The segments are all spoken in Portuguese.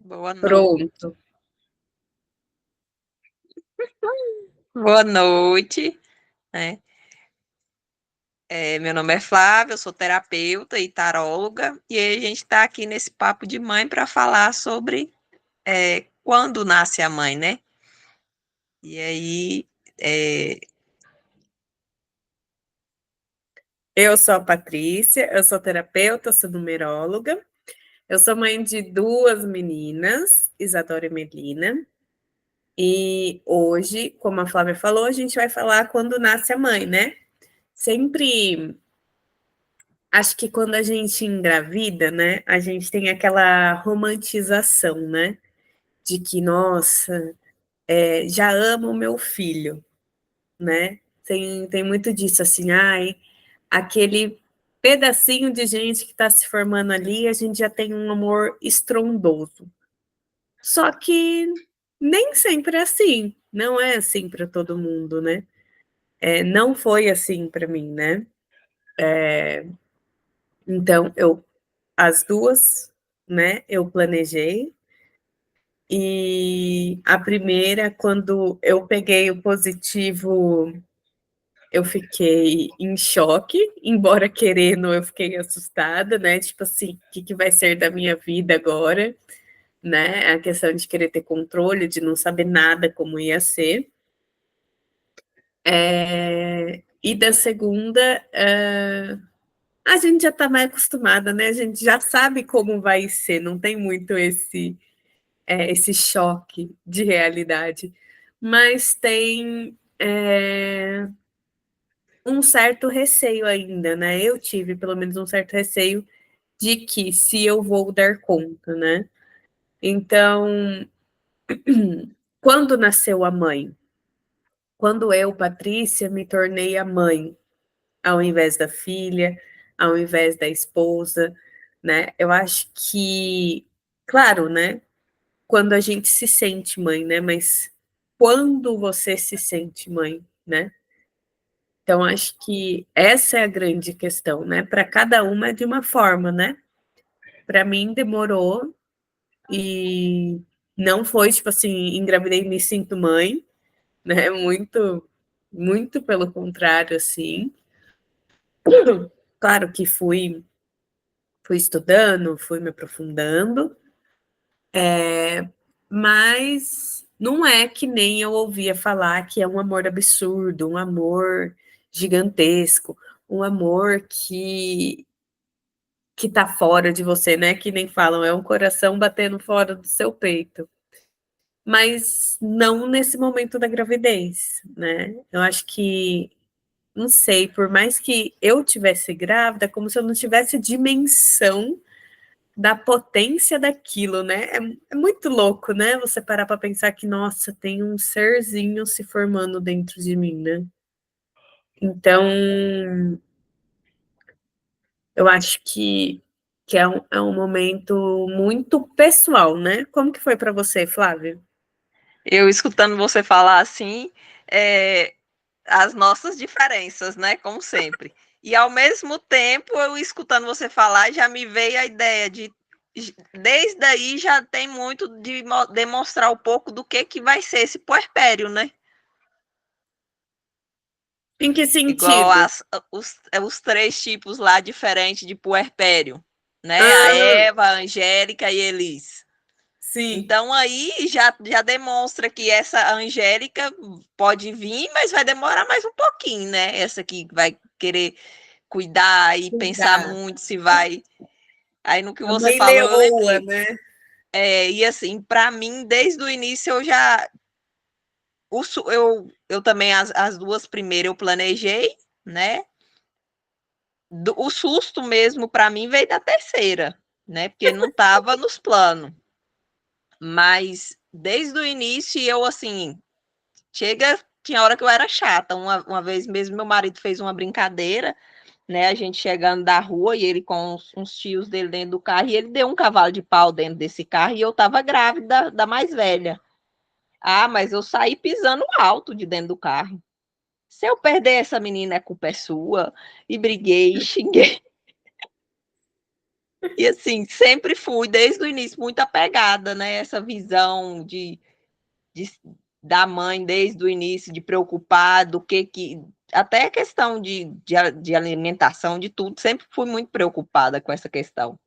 Boa noite. Pronto. Boa noite, né? Meu nome é Flávia, eu sou terapeuta e taróloga, e aí a gente está aqui nesse papo de mãe para falar sobre quando nasce a mãe, né? E aí, é, Eu sou a Patrícia, eu sou terapeuta, sou numeróloga. Eu sou mãe de duas meninas, Isadora e Melina. E hoje, como a Flávia falou, a gente vai falar quando nasce a mãe, né? Sempre acho que quando a gente engravida, né, a gente tem aquela romantização, né? De que, nossa, já amo o meu filho, né? Tem muito disso, assim, ai, aquele pedacinho de gente que está se formando ali, a gente já tem um amor estrondoso. Só que nem sempre é assim, não é assim para todo mundo, né? Não foi assim para mim, né? Então, as duas, né, eu planejei. E a primeira, quando eu peguei o positivo, eu fiquei em choque, embora querendo, eu fiquei assustada, né? Tipo assim, o que vai ser da minha vida agora, né? A questão de querer ter controle, de não saber nada como ia ser. E da segunda, a gente já está mais acostumada, né? A gente já sabe como vai ser, não tem muito esse choque de realidade. Mas tem um certo receio ainda, né? Eu tive pelo menos um certo receio de que se eu vou dar conta, né? Então, quando nasceu a mãe? Quando eu, Patrícia, me tornei a mãe, ao invés da filha, ao invés da esposa, né? Eu acho que, claro, né? Quando a gente se sente mãe, né? Mas quando você se sente mãe, né? Então, acho que essa é a grande questão, né? Para cada uma é de uma forma, né? Para mim demorou e não foi tipo assim, engravidei e me sinto mãe, né? Muito pelo contrário, assim. Claro que fui estudando, fui me aprofundando, mas não é que nem eu ouvia falar que é um amor absurdo, um amor gigantesco, um amor que tá fora de você, né? Que nem falam, é um coração batendo fora do seu peito. Mas não nesse momento da gravidez, né? Eu acho que, não sei, por mais que eu tivesse grávida, como se eu não tivesse dimensão da potência daquilo, né? É muito louco, né? Você parar para pensar que, nossa, tem um serzinho se formando dentro de mim, né? Então, eu acho que é um momento muito pessoal, né? Como que foi para você, Flávio? eu escutando você falar assim, é, as nossas diferenças, né? Como sempre. E ao mesmo tempo, eu escutando você falar, já me veio a ideia de desde aí já tem muito de demonstrar um pouco do que vai ser esse puerpério, né? Em que Igual sentido? os três tipos lá diferentes de puerpério, né? A Ah, Eva, a Angélica e a Elis. sim, Então aí já demonstra que essa Angélica pode vir, mas vai demorar mais um pouquinho, né? Essa que vai querer cuidar e pensar cuidar. muito se vai. Aí no que A você mãe falou, eu leoa, lembrei. né? E assim, para mim, desde o início eu já. Eu também, as duas primeiras eu planejei, né? O susto mesmo para mim veio da terceira, né? Porque não estava nos planos. Mas desde o início eu assim, tinha hora que eu era chata. Uma vez mesmo meu marido fez uma brincadeira, né? A gente chegando da rua e ele com uns tios dele dentro do carro e ele deu um cavalo de pau dentro desse carro e eu tava grávida da mais velha. Ah, mas eu saí pisando alto de dentro do carro. Se eu perder essa menina, a culpa é sua. E briguei, e xinguei. E assim, sempre fui, desde o início, muito apegada, né? Essa visão de da mãe desde o início, de preocupar do que até a questão de alimentação, de tudo, sempre fui muito preocupada com essa questão.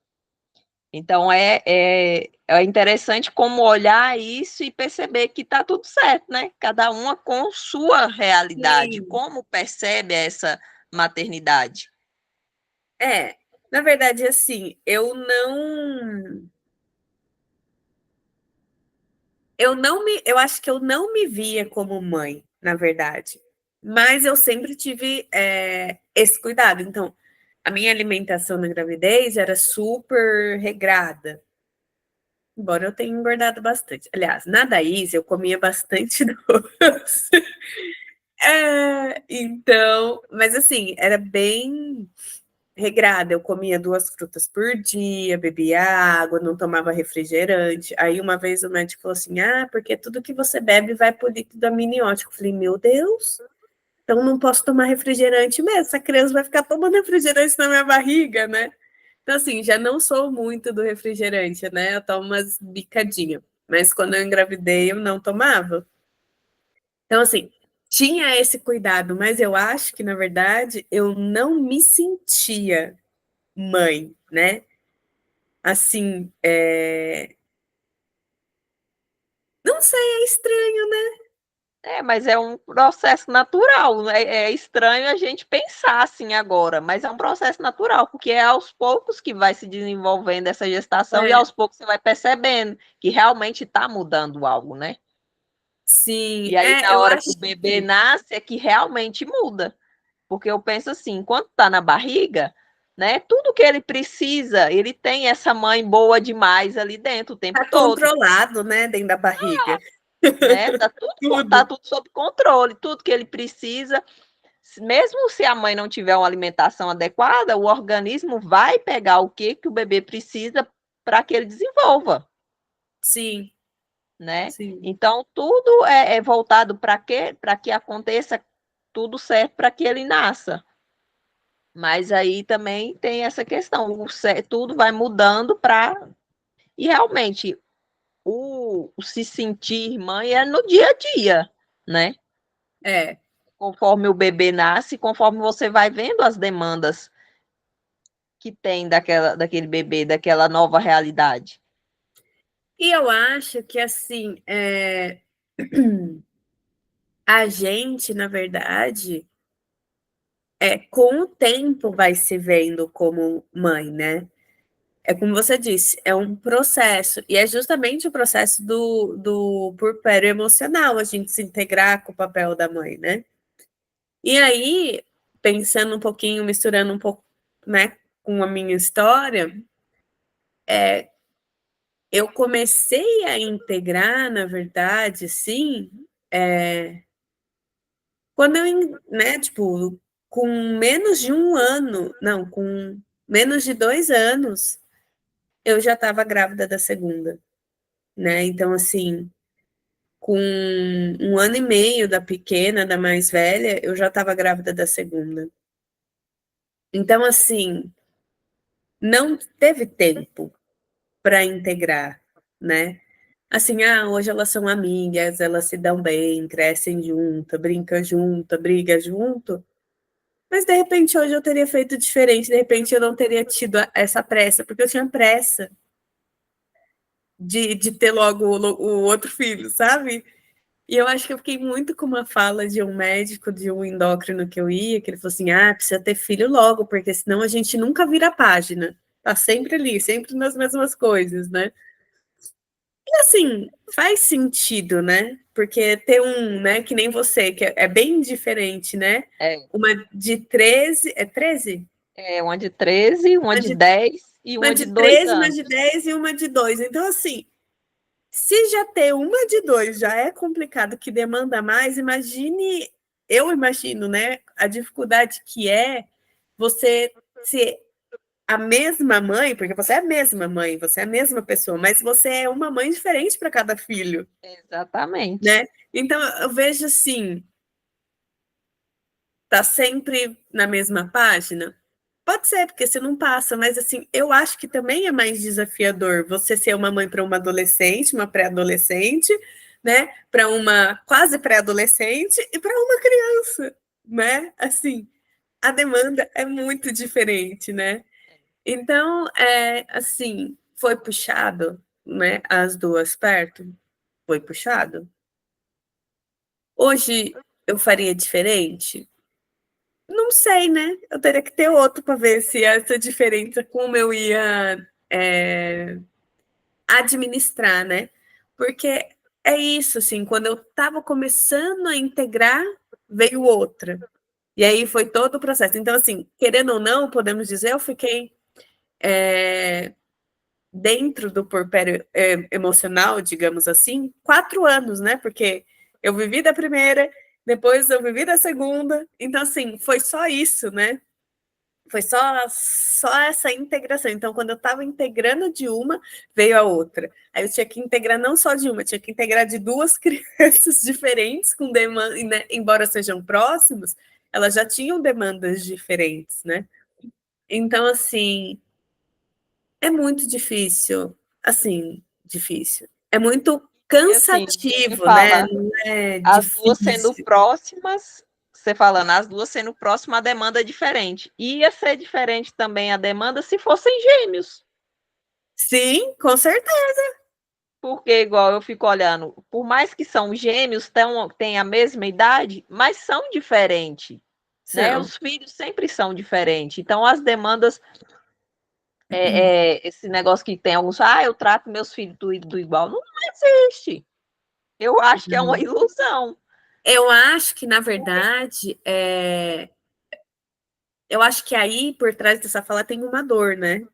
Então é interessante como olhar isso e perceber que está tudo certo, né? Cada uma com sua realidade, Sim. como percebe essa maternidade. Na verdade, assim, eu acho que eu não me via como mãe, na verdade. Mas eu sempre tive esse cuidado. Então, a minha alimentação na gravidez era super regrada. Embora eu tenha engordado bastante. Aliás, na Daís eu comia bastante doce. Então, mas assim, era bem regrada. Eu comia 2 frutas por dia, bebia água, não tomava refrigerante. Aí uma vez o médico falou assim: ah, porque tudo que você bebe vai pro líquido amniótico. Eu falei, meu Deus, então não posso tomar refrigerante mesmo. Essa criança vai ficar tomando refrigerante na minha barriga, né? Então, assim, já não sou muito do refrigerante, né? Eu tomo umas bicadinhas. Mas quando eu engravidei, eu não tomava. Então, assim, tinha esse cuidado, mas eu acho que, na verdade, eu não me sentia mãe, né? Assim, não sei, é estranho, né? Mas é um processo natural. Né? É estranho a gente pensar assim agora, mas é um processo natural, porque é aos poucos que vai se desenvolvendo essa gestação e É, aos poucos você vai percebendo que realmente está mudando algo, né? sim, E aí, na eu hora que acho o bebê que nasce, é que realmente muda. Porque eu penso assim, enquanto está na barriga, né, tudo que ele precisa, ele tem essa mãe boa demais ali dentro o tempo tá todo, controlado, né, dentro da barriga. né? Tá Tudo. tudo sob controle, tudo que ele precisa. Mesmo se a mãe não tiver uma alimentação adequada, o organismo vai pegar o que o bebê precisa para que ele desenvolva, Sim, né? sim. Então, tudo é voltado para quê? Para que aconteça tudo certo para que ele nasça. Mas aí também tem essa questão, tudo vai mudando para. E realmente, o se sentir mãe é no dia a dia, né? É. Conforme o bebê nasce, conforme você vai vendo as demandas que tem daquele bebê, daquela nova realidade. E eu acho que, assim, a gente, na verdade, com o tempo vai se vendo como mãe, né? É como você disse, é um processo, e é justamente o processo do puerpério emocional, a gente se integrar com o papel da mãe, né? E aí, pensando um pouquinho, misturando um pouco, né, com a minha história, eu comecei a integrar, na verdade, sim, quando eu, né, tipo, com menos de 1 ano, não, com menos de 2 anos, eu já estava grávida da segunda, né? Então, assim, com 1 ano e meio da pequena, da mais velha, eu já estava grávida da segunda. Então, assim, não teve tempo para integrar, né? Assim, hoje elas são amigas, elas se dão bem, crescem junto, briga junto. Mas de repente hoje eu teria feito diferente, de repente eu não teria tido essa pressa, porque eu tinha pressa de ter logo o outro filho, sabe? E eu acho que eu fiquei muito com uma fala de um médico, de um endócrino que eu ia, que ele falou assim: precisa ter filho logo, porque senão a gente nunca vira a página. Tá sempre ali, sempre nas mesmas coisas, né? E assim, faz sentido, né? Porque ter um, né, que nem você, que é bem diferente, né? É, Uma de 13, é 13? uma de 13, uma Uma de de, 10 e uma uma de de 2 13, uma anos. de 10 e uma de 2. Então, assim, se já ter uma de 2 já é complicado, que demanda mais, imagine, eu imagino, né, a dificuldade que é você ser a mesma mãe, porque você é a mesma mãe, você é a mesma pessoa, mas você é uma mãe diferente para cada filho, Exatamente. né? Então, eu vejo assim, tá sempre na mesma página? Pode ser, porque você não passa, mas assim, eu acho que também é mais desafiador você ser uma mãe para uma adolescente, uma pré-adolescente, né? Para uma quase pré-adolescente e para uma criança, né? Assim, a demanda é muito diferente, né? Então, assim, foi puxado, né? As duas perto, foi puxado. Hoje eu faria diferente? Não sei, né? Eu teria que ter outro para ver se essa diferença, como eu ia administrar, né? Porque é isso, assim, quando eu estava começando a integrar, veio outra. E aí foi todo o processo. Então, assim, querendo ou não, podemos dizer, eu fiquei dentro do porpério emocional, digamos assim, 4 anos, né? Porque eu vivi da primeira, depois eu vivi da segunda. Então, assim, foi só isso, né? Foi só essa integração. Então, quando eu estava integrando de uma, veio a outra. Aí eu tinha que integrar não só de uma, tinha que integrar de duas crianças diferentes, com demanda, né? Embora sejam próximos, elas já tinham demandas diferentes, né? Então, assim, é muito difícil. Assim, difícil. É muito E assim, você cansativo, né? fala, Não é as duas sendo difícil. próximas, você falando, as duas sendo próximas, a demanda é diferente. Ia ser diferente também a demanda se fossem gêmeos. Sim, com certeza. Porque, igual eu fico olhando, por mais que são gêmeos, têm a mesma idade, mas são diferentes. Né? São. Os filhos sempre são diferentes. Então, as demandas, esse negócio que tem alguns, eu trato meus filhos do igual, não existe. Eu acho que é uma ilusão. Eu acho que, na verdade, eu acho que aí, por trás dessa fala, tem uma dor, né?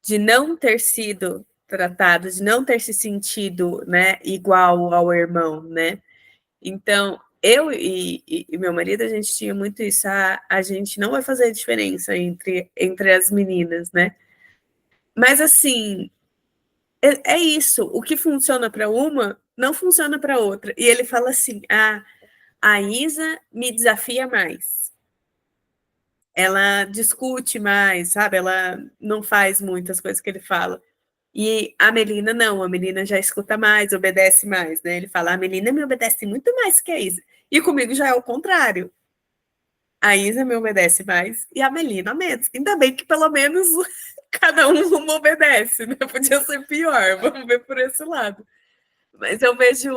De não ter sido tratado, de não ter se sentido, né, igual ao irmão, né? Então, eu e meu marido, a gente tinha muito isso. A gente não vai fazer diferença entre as meninas, né? Mas, assim, é isso. O que funciona para uma, não funciona para outra. E ele fala assim, a Isa me desafia mais. Ela discute mais, sabe? Ela não faz muitas coisas que ele fala. E a Melina não, a Melina já escuta mais, obedece mais, né? Ele fala, a Melina me obedece muito mais que a Isa. E comigo já é o contrário. A Isa me obedece mais e a Melina menos. Ainda bem que pelo menos cada um obedece, né? Podia ser pior, vamos ver por esse lado. Mas eu vejo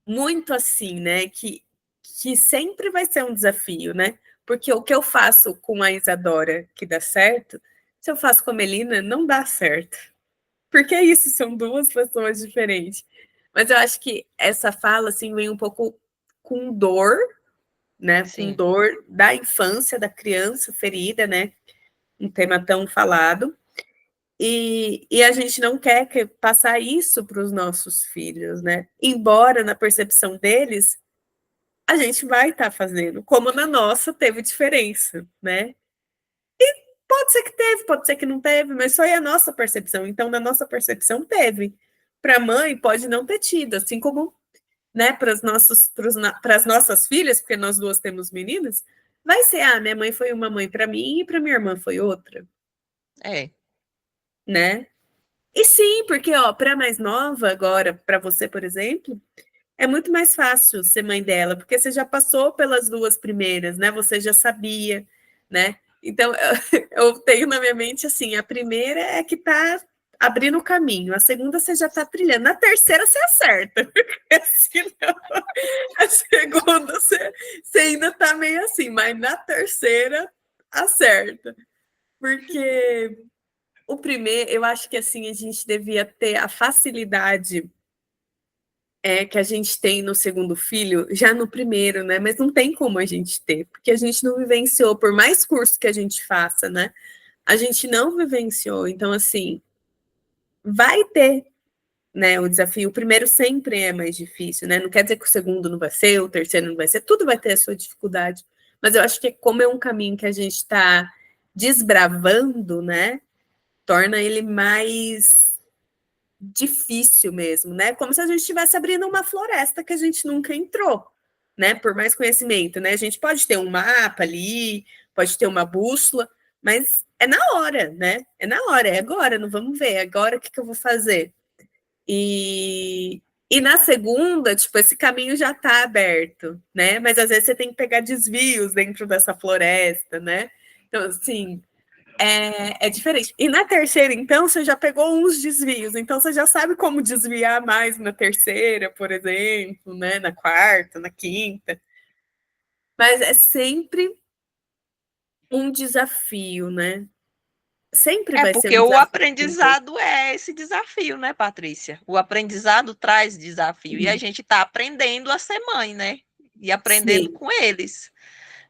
muito assim, né? Que sempre vai ser um desafio, né? Porque o que eu faço com a Isadora que dá certo, se eu faço com a Melina, não dá certo. Porque é isso, são duas pessoas diferentes. Mas eu acho que essa fala, assim, vem um pouco com dor, né? Com Sim, dor da infância, da criança ferida, né? Um tema tão falado. E a gente não quer passar isso para os nossos filhos, né? Embora na percepção deles a gente vai estar fazendo, como na nossa teve diferença, né? Pode ser que teve, pode ser que não teve, mas só é a nossa percepção. Então, na nossa percepção, teve. Para a mãe, pode não ter tido, assim como, né, para as nossas filhas, porque nós duas temos meninas, vai ser, minha mãe foi uma mãe para mim e para minha irmã foi outra, é. né? E sim, porque, ó, para a mais nova, agora, para você, por exemplo, é muito mais fácil ser mãe dela, porque você já passou pelas duas primeiras, né? Você já sabia, né? Então, eu tenho na minha mente assim: a primeira é que tá abrindo o caminho, a segunda você já tá trilhando, na terceira você acerta, porque senão, a segunda você ainda tá meio assim, mas na terceira acerta, porque o primeiro, eu acho que assim, a gente devia ter a facilidade que a gente tem no segundo filho, já no primeiro, né? Mas não tem como a gente ter, porque a gente não vivenciou, por mais curso que a gente faça, né? A gente não vivenciou. Então, assim, vai ter, né, o desafio. O primeiro sempre é mais difícil, né? Não quer dizer que o segundo não vai ser, o terceiro não vai ser, tudo vai ter a sua dificuldade. Mas eu acho que como é um caminho que a gente está desbravando, né? Torna ele mais difícil mesmo, né? Como se a gente estivesse abrindo uma floresta que a gente nunca entrou, né? Por mais conhecimento, né? A gente pode ter um mapa ali, pode ter uma bússola, mas é na hora, né? É na hora, é agora, não vamos ver, agora o que eu vou fazer? E na segunda, tipo, esse caminho já está aberto, né? Mas às vezes você tem que pegar desvios dentro dessa floresta, né? Então, assim, é diferente. E na terceira, então, você já pegou uns desvios, então você já sabe como desviar mais na terceira, por exemplo, né? Na quarta, na quinta. Mas é sempre um desafio, né? Sempre É vai ser porque um o desafio. aprendizado é esse desafio, né, Patrícia? O aprendizado traz desafio e a gente está aprendendo a ser mãe, né? E aprendendo Sim, com eles.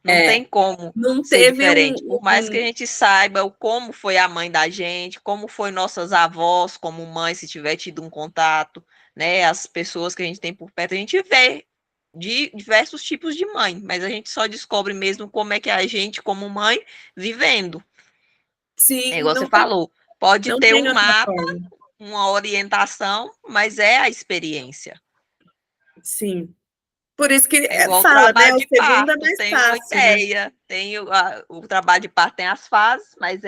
Não é. tem como Não ser teve diferente. Por mais que a um. gente saiba o como foi a mãe da gente, como foi nossas avós como mãe, se tiver tido um contato, né? As pessoas que a gente tem por perto, a gente vê de diversos tipos de mãe, mas a gente só descobre mesmo como é que é a gente como mãe vivendo. É Sim, igual você falou, pode não ter tem um outra mapa, forma. uma orientação, mas é a experiência. Sim. Por isso que É igual o fala, né? trabalho O de segundo é parto, mais tem uma fácil, né? ideia, tem o trabalho de parto tem as fases, mas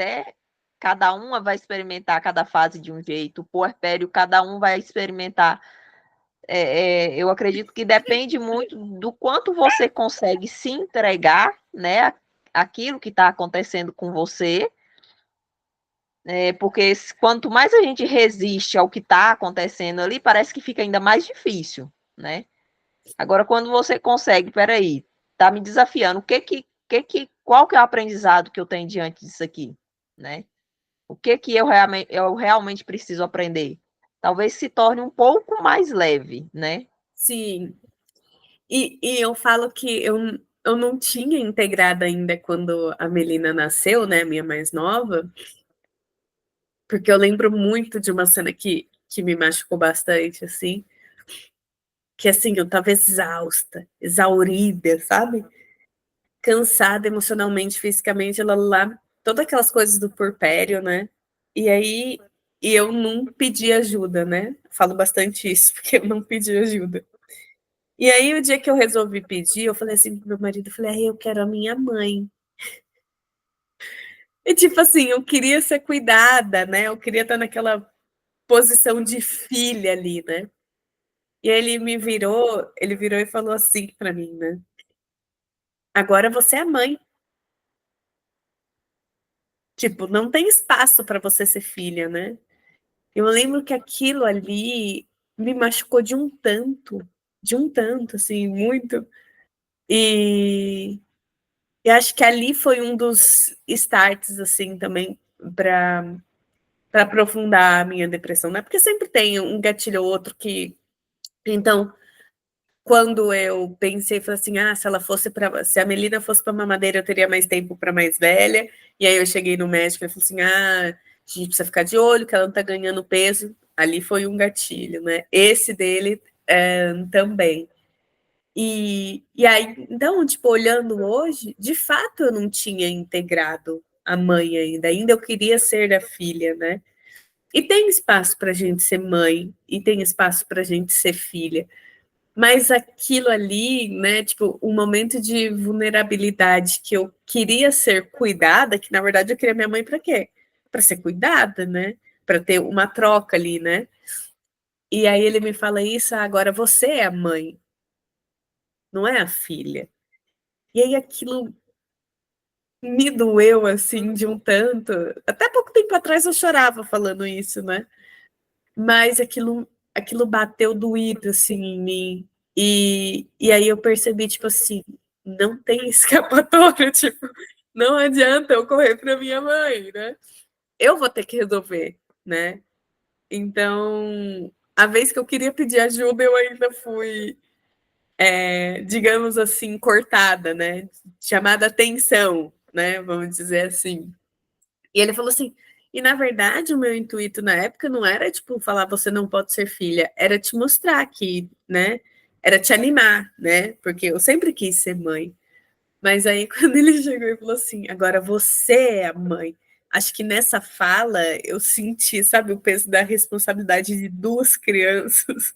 cada uma vai experimentar cada fase de um jeito. O puerpério, cada um vai experimentar. Eu acredito que depende muito do quanto você consegue se entregar, né? Aquilo que está acontecendo com você, porque quanto mais a gente resiste ao que está acontecendo ali, parece que fica ainda mais difícil, né? Agora, quando você consegue, peraí, tá me desafiando, qual que é o aprendizado que eu tenho diante disso aqui, né? O que eu realmente preciso aprender? Talvez se torne um pouco mais leve, né? Sim. E eu falo que eu não tinha integrado ainda quando a Melina nasceu, né? Minha mais nova, porque eu lembro muito de uma cena que me machucou bastante, assim, que assim, eu tava exausta, exaurida, sabe? Cansada emocionalmente, fisicamente, ela lá, todas aquelas coisas do porpério, né? E aí, e eu não pedi ajuda, né? Falo bastante isso, porque eu não pedi ajuda. E aí, o dia que eu resolvi pedir, eu falei assim pro meu marido, eu falei, ai, eu quero a minha mãe. E tipo assim, eu queria ser cuidada, né? Eu queria estar naquela posição de filha ali, né? E aí ele virou e falou assim pra mim, né? Agora você é mãe. Tipo, não tem espaço para você ser filha, né? Eu lembro que aquilo ali me machucou de um tanto, assim, muito. E, e acho que ali foi um dos starts, assim, também, para aprofundar a minha depressão, né? Porque sempre tem um gatilho ou outro que. Então, quando eu pensei, falei assim, se ela fosse para, se a Melina fosse para mamadeira, eu teria mais tempo para mais velha. E aí eu cheguei no médico e falei assim, a gente precisa ficar de olho, que ela não tá ganhando peso. Ali foi um gatilho, né? Esse dele também. E aí, então, tipo, olhando hoje, de fato eu não tinha integrado a mãe ainda. Ainda eu queria ser a filha, né? E tem espaço para a gente ser mãe, e tem espaço para a gente ser filha. Mas aquilo ali, né, tipo, um momento de vulnerabilidade que eu queria ser cuidada, que na verdade eu queria minha mãe para quê? Para ser cuidada, né? Para ter uma troca ali, né? E aí ele me fala isso, agora você é a mãe, não é a filha. E aí aquilo me doeu assim de um tanto. Até pouco tempo atrás eu chorava falando isso, né? Mas aquilo bateu doído assim em mim. E aí eu percebi, tipo assim, não tem escapatória, tipo, não adianta eu correr para minha mãe, né? Eu vou ter que resolver, né? Então, a vez que eu queria pedir ajuda, eu ainda fui, digamos assim, cortada, né? Chamada atenção, né? Vamos dizer assim. E ele falou assim, e na verdade o meu intuito na época não era tipo falar você não pode ser filha, era te mostrar que, né? Era te animar, né? Porque eu sempre quis ser mãe. Mas aí quando ele chegou e falou assim, agora você é a mãe. Acho que nessa fala eu senti, sabe, o peso da responsabilidade de duas crianças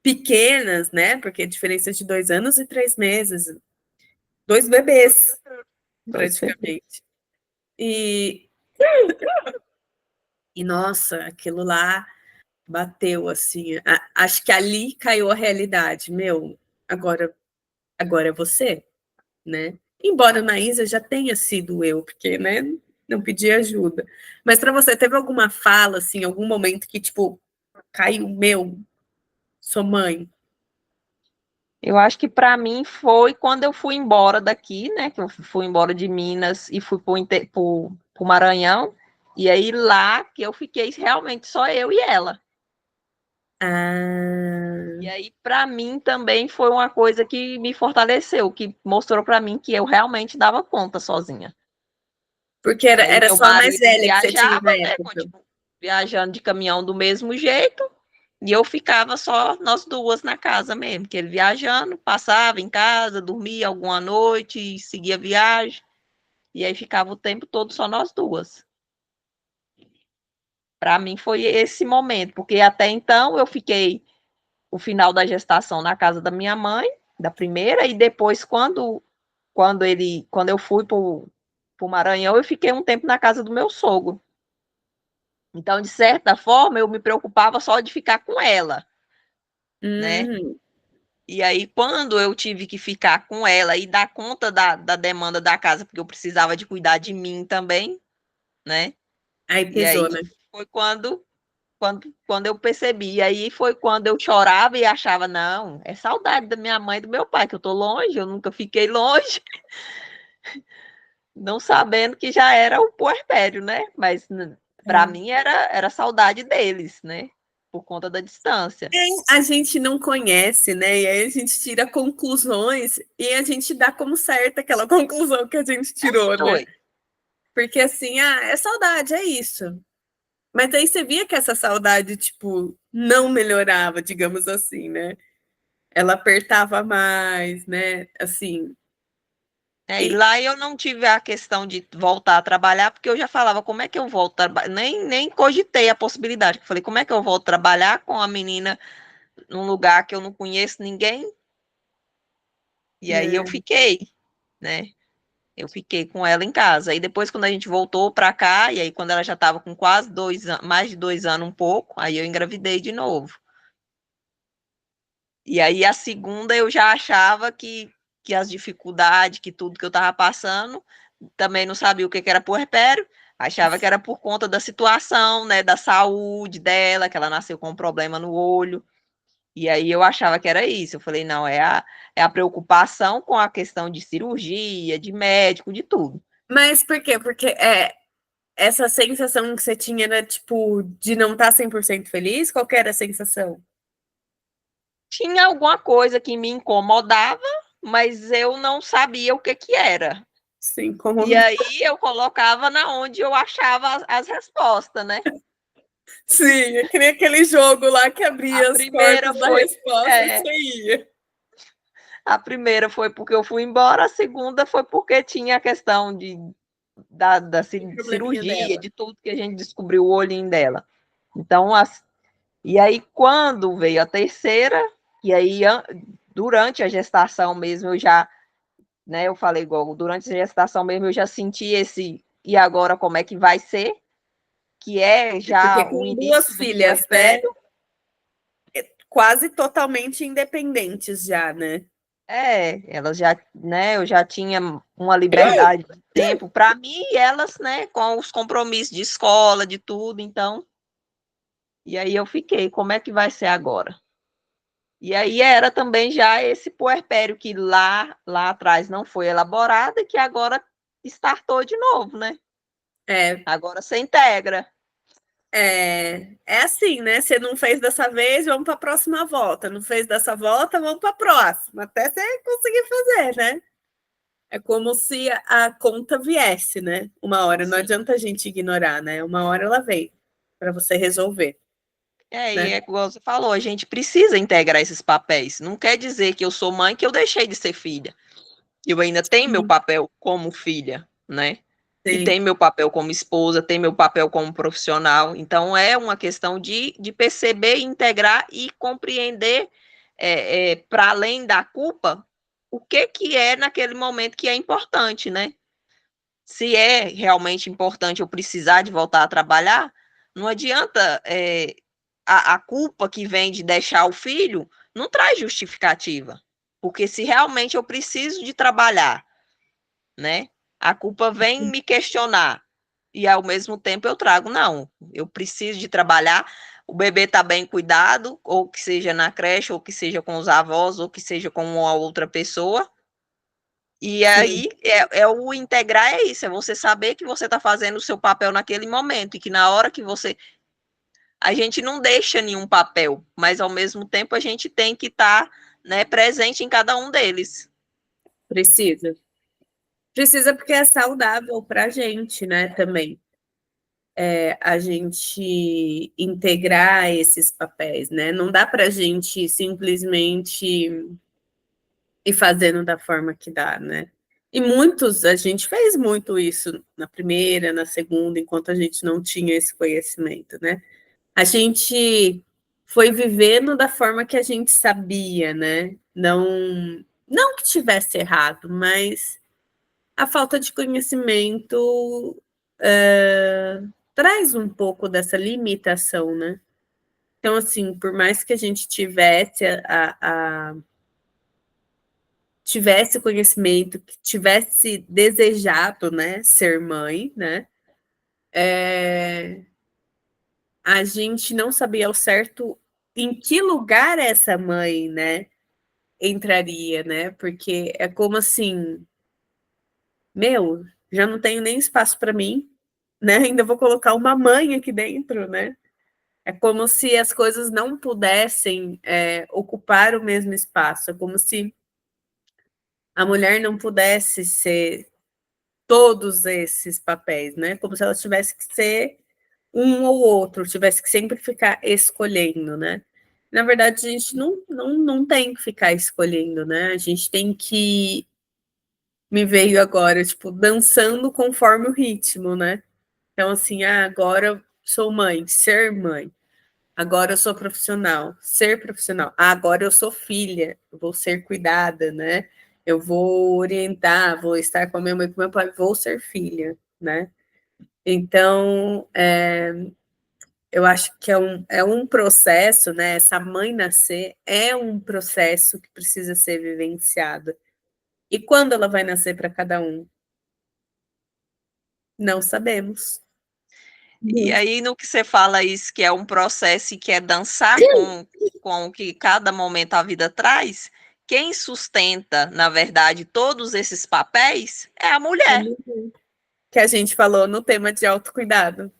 pequenas, né? Porque a diferença é de 2 anos e 3 meses, dois bebês. praticamente. E, nossa, aquilo lá bateu assim. Acho que ali caiu a realidade. Meu, agora, agora é você, né? Embora na Isa já tenha sido eu, porque, né, não pedi ajuda. Mas para você, teve alguma fala, assim, algum momento que, tipo, caiu, meu, sou mãe? Eu acho que para mim foi quando eu fui embora daqui, né? Que eu fui embora de Minas e fui para o Maranhão. E aí lá que eu fiquei realmente só eu e ela. E Ah, aí, para mim, também foi uma coisa que me fortaleceu, que mostrou para mim que eu realmente dava conta sozinha. porque E aí, era meu só a mais marido velha que você tinha viajava, na né? época. Continuou viajando de caminhão do mesmo jeito, e eu ficava só nós duas na casa mesmo, que ele viajando, passava em casa, dormia alguma noite, e seguia viagem, e aí ficava o tempo todo só nós duas. Para mim foi esse momento, porque até então eu fiquei o final da gestação na casa da minha mãe, da primeira, e depois quando eu fui para o Maranhão, eu fiquei um tempo na casa do meu sogro. Então, de certa forma, eu me preocupava só de ficar com ela, né? Hum, E aí, quando eu tive que ficar com ela e dar conta da demanda da casa, porque eu precisava de cuidar de mim também, né? aí E pesou, aí né? foi quando eu percebi. E aí foi quando eu chorava e achava, não, é saudade da minha mãe e do meu pai, que eu tô longe, eu nunca fiquei longe, não sabendo que já era o puerpério, né? Mas para É. mim era saudade deles, né? Por conta da distância. A gente não conhece, né? E aí a gente tira conclusões e a gente dá como certa aquela conclusão que a gente tirou, né? Foi. Porque assim, é saudade, é isso. Mas aí você via que essa saudade, tipo, não melhorava, digamos assim, né? Ela apertava mais, né? Assim. E lá eu não tive a questão de voltar a trabalhar, porque eu já falava, como é que eu volto a trabalhar? Nem cogitei a possibilidade. Eu falei, como é que eu volto a trabalhar com a menina num lugar que eu não conheço ninguém? E aí eu É. fiquei, né? Eu fiquei com ela em casa. Aí depois, quando a gente voltou para cá, e aí quando ela já estava com quase 2 anos, mais de 2 anos, um pouco, aí eu engravidei de novo. E aí a segunda eu já achava que as dificuldades, que tudo que eu estava passando, também não sabia o que era puerpério, achava que era por conta da situação, né, da saúde dela, que ela nasceu com um problema no olho. E aí eu achava que era isso. Eu falei, não, é a preocupação com a questão de cirurgia, de médico, de tudo. Mas por quê? Porque essa sensação que você tinha era, tipo, de não estar 100% feliz? Qual que era a sensação? Tinha alguma coisa que me incomodava, mas eu não sabia o que que era. Sim, como. E aí eu colocava na onde eu achava as respostas, né? Sim, é que nem aquele jogo lá que A abria as primeira portas da foi resposta e é, você ia. a primeira foi porque eu fui embora, a segunda foi porque tinha a questão da O probleminha cirurgia, dela. de tudo que a gente descobriu o olhinho dela. Então, e aí quando veio a terceira, e aí durante a gestação mesmo eu já, né, eu falei igual, durante a gestação mesmo eu já senti esse, e agora como é que vai ser? Que é Porque já o com duas início do filhas, né? puerpério. Quase totalmente independentes já, né? Elas já, né, eu já tinha uma liberdade de tempo para mim e elas, né, com os compromissos de escola, de tudo, então, e aí eu fiquei, como é que vai ser agora? E aí era também já esse puerpério que lá atrás não foi elaborado e que agora startou de novo, né? É, Agora você integra. é assim, né? Você não fez dessa vez, vamos para a próxima volta. Não fez dessa volta, vamos para a próxima, até você conseguir fazer, né? É como se a conta viesse, né? Uma hora, não Sim. adianta a gente ignorar, né? Uma hora ela vem para você resolver, E né? é igual você falou, a gente precisa integrar esses papéis. Não quer dizer que eu sou mãe que eu deixei de ser filha. Eu ainda tenho meu papel como filha, né? E Sim. tem meu papel como esposa, tem meu papel como profissional. Então, é uma questão de perceber, integrar e compreender, para além da culpa, o que é naquele momento que é importante, né? se é realmente importante eu precisar de voltar a trabalhar, não adianta a culpa que vem de deixar o filho não traz justificativa. Porque se realmente eu preciso de trabalhar, né? A culpa vem me questionar. E ao mesmo tempo eu trago, não, eu preciso de trabalhar, o bebê está bem cuidado, ou que seja na creche, ou que seja com os avós, ou que seja com uma outra pessoa. E aí o integrar é isso, é você saber que você está fazendo o seu papel naquele momento, e que na hora que você. A gente não deixa nenhum papel, mas ao mesmo tempo a gente tem que estar né, presente em cada um deles. Precisa. Precisa porque é saudável para a gente, né, também. A gente integrar esses papéis, né? Não dá para a gente simplesmente ir fazendo da forma que dá, né? E a gente fez muito isso na primeira, na segunda, enquanto a gente não tinha esse conhecimento, né? A gente foi vivendo da forma que a gente sabia, né? Não que tivesse errado, mas a falta de conhecimento traz um pouco dessa limitação, né? Então, assim, por mais que a gente tivesse conhecimento, que tivesse desejado, né, ser mãe, né, a gente não sabia ao certo em que lugar essa mãe, né, entraria, né, porque é como assim, meu, já não tenho nem espaço para mim, né, ainda vou colocar uma mãe aqui dentro, né, é como se as coisas não pudessem ocupar o mesmo espaço, é como se a mulher não pudesse ser todos esses papéis, né? Como se ela tivesse que ser um ou outro, tivesse que sempre ficar escolhendo, né? Na verdade, a gente não tem que ficar escolhendo, né? A gente tem que. Me veio agora, tipo, dançando conforme o ritmo, né? Então, assim, agora eu sou mãe, ser mãe. Agora eu sou profissional, ser profissional. Agora eu sou filha, eu vou ser cuidada, né? Eu vou orientar, vou estar com a minha mãe, com meu pai, vou ser filha, né? Então, eu acho que é um processo, né? Essa mãe nascer é um processo que precisa ser vivenciado. E quando ela vai nascer para cada um? Não sabemos. E aí, no que você fala isso, que é um processo e que é dançar com o que cada momento a vida traz, quem sustenta, na verdade, todos esses papéis é a mulher. Que a gente falou no tema de autocuidado.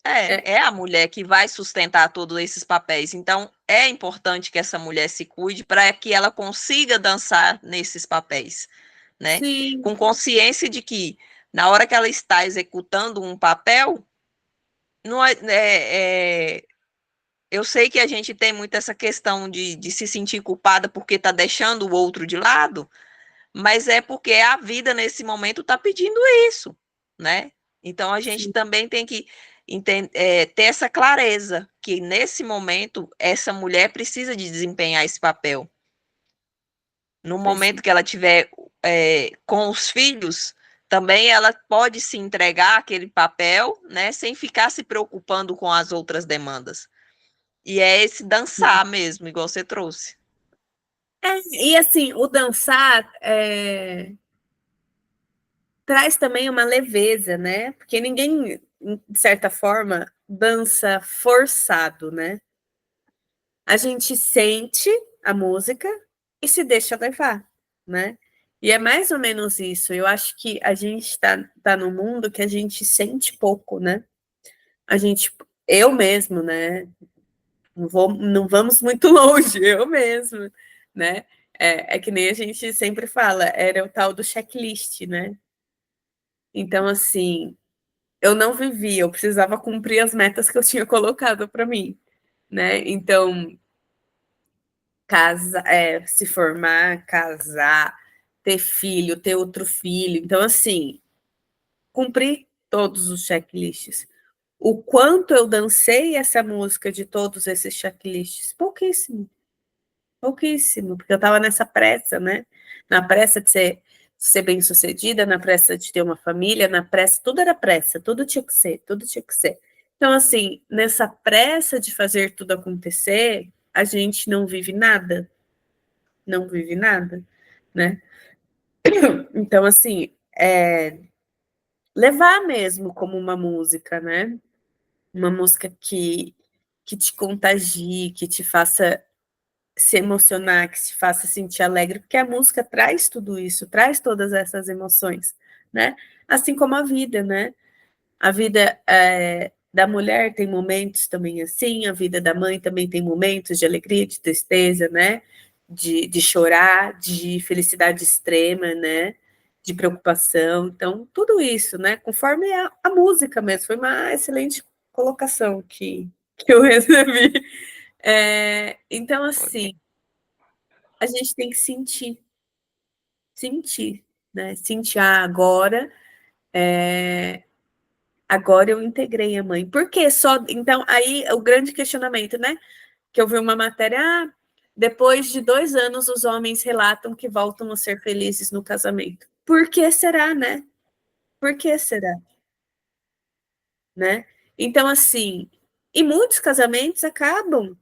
É a mulher que vai sustentar todos esses papéis. Então, é importante que essa mulher se cuide para que ela consiga dançar nesses papéis, né? Sim. Com consciência de que, na hora que ela está executando um papel, não eu sei que a gente tem muito essa questão de se sentir culpada porque está deixando o outro de lado, mas é porque a vida nesse momento está pedindo isso, né? Então a gente também tem que ter essa clareza que nesse momento essa mulher precisa de desempenhar esse papel. No momento que ela tiver com os filhos, também ela pode se entregar aquele papel, né, sem ficar se preocupando com as outras demandas. E é esse dançar mesmo, igual você trouxe. E assim, o dançar traz também uma leveza, né? Porque ninguém, de certa forma, dança forçado, né? A gente sente a música e se deixa levar, né? E é mais ou menos isso. Eu acho que a gente tá num mundo que a gente sente pouco, né? Eu mesmo, né? Não vamos muito longe, eu mesmo, né? É que nem a gente sempre fala, era o tal do checklist, né? Então, assim, eu não vivia, eu precisava cumprir as metas que eu tinha colocado para mim, né? Então, se formar, casar, ter filho, ter outro filho. Então, assim, cumprir todos os checklists. O quanto eu dancei essa música de todos esses checklists? Pouquíssimo. Pouquíssimo, porque eu estava nessa pressa, né? Na pressa de ser ser bem-sucedida, na pressa de ter uma família, na pressa, tudo era pressa, tudo tinha que ser, tudo tinha que ser. Então, assim, nessa pressa de fazer tudo acontecer, a gente não vive nada, não vive nada, né? Então, assim, levar mesmo como uma música, né? Uma música que te contagie, que te faça se emocionar, que te faça sentir alegre, porque a música traz tudo isso, traz todas essas emoções, né? Assim como a vida, né? A vida da mulher tem momentos também assim, a vida da mãe também tem momentos de alegria, de tristeza, né? De chorar, de felicidade extrema, né? De preocupação. Então, tudo isso, né? Conforme a música mesmo. Foi uma excelente colocação que eu recebi. Então, assim, a gente tem que sentir, né? Sentir agora. Agora eu integrei a mãe. Por que só? Então, aí o grande questionamento, né? Que eu vi uma matéria, depois de 2 anos, os homens relatam que voltam a ser felizes no casamento. Por que será, né? Por que será, né? Então, assim, e muitos casamentos acabam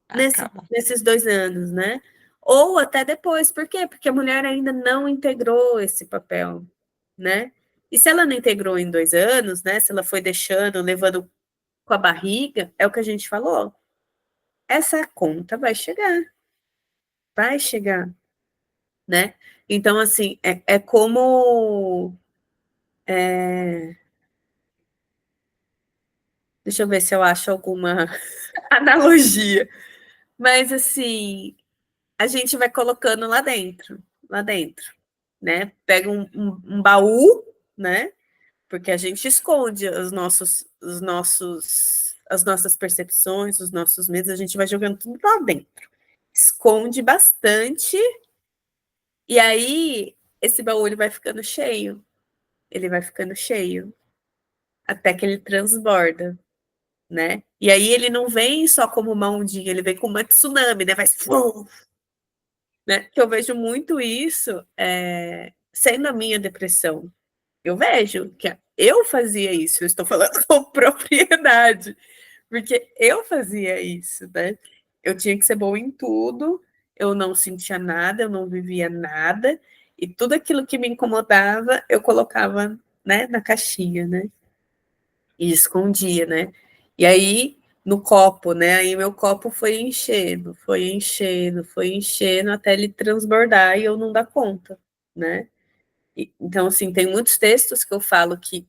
Acabam. nesses 2 anos, né? Ou até depois. Por quê? Porque a mulher ainda não integrou esse papel, né? E se ela não integrou em 2 anos, né? Se ela foi deixando, levando com a barriga, é o que a gente falou. Essa conta vai chegar, né? Então, assim, é como. Deixa eu ver se eu acho alguma analogia. Mas, assim, a gente vai colocando lá dentro, né? Pega um baú, né? Porque a gente esconde as nossas percepções, os nossos medos, a gente vai jogando tudo lá dentro. Esconde bastante, e aí esse baú ele vai ficando cheio. Ele vai ficando cheio até que ele transborda, né? E aí ele não vem só como uma ondinha, ele vem como uma tsunami, né? Vai, né? Que eu vejo muito isso sendo a minha depressão. Eu vejo que eu fazia isso, eu estou falando com propriedade, porque eu fazia isso, né? Eu tinha que ser boa em tudo, eu não sentia nada, eu não vivia nada, e tudo aquilo que me incomodava, eu colocava, né, na caixinha, né? E escondia, né? E aí, no copo, né? Aí meu copo foi enchendo até ele transbordar e eu não dar conta, né? Então, assim, tem muitos textos que eu falo que,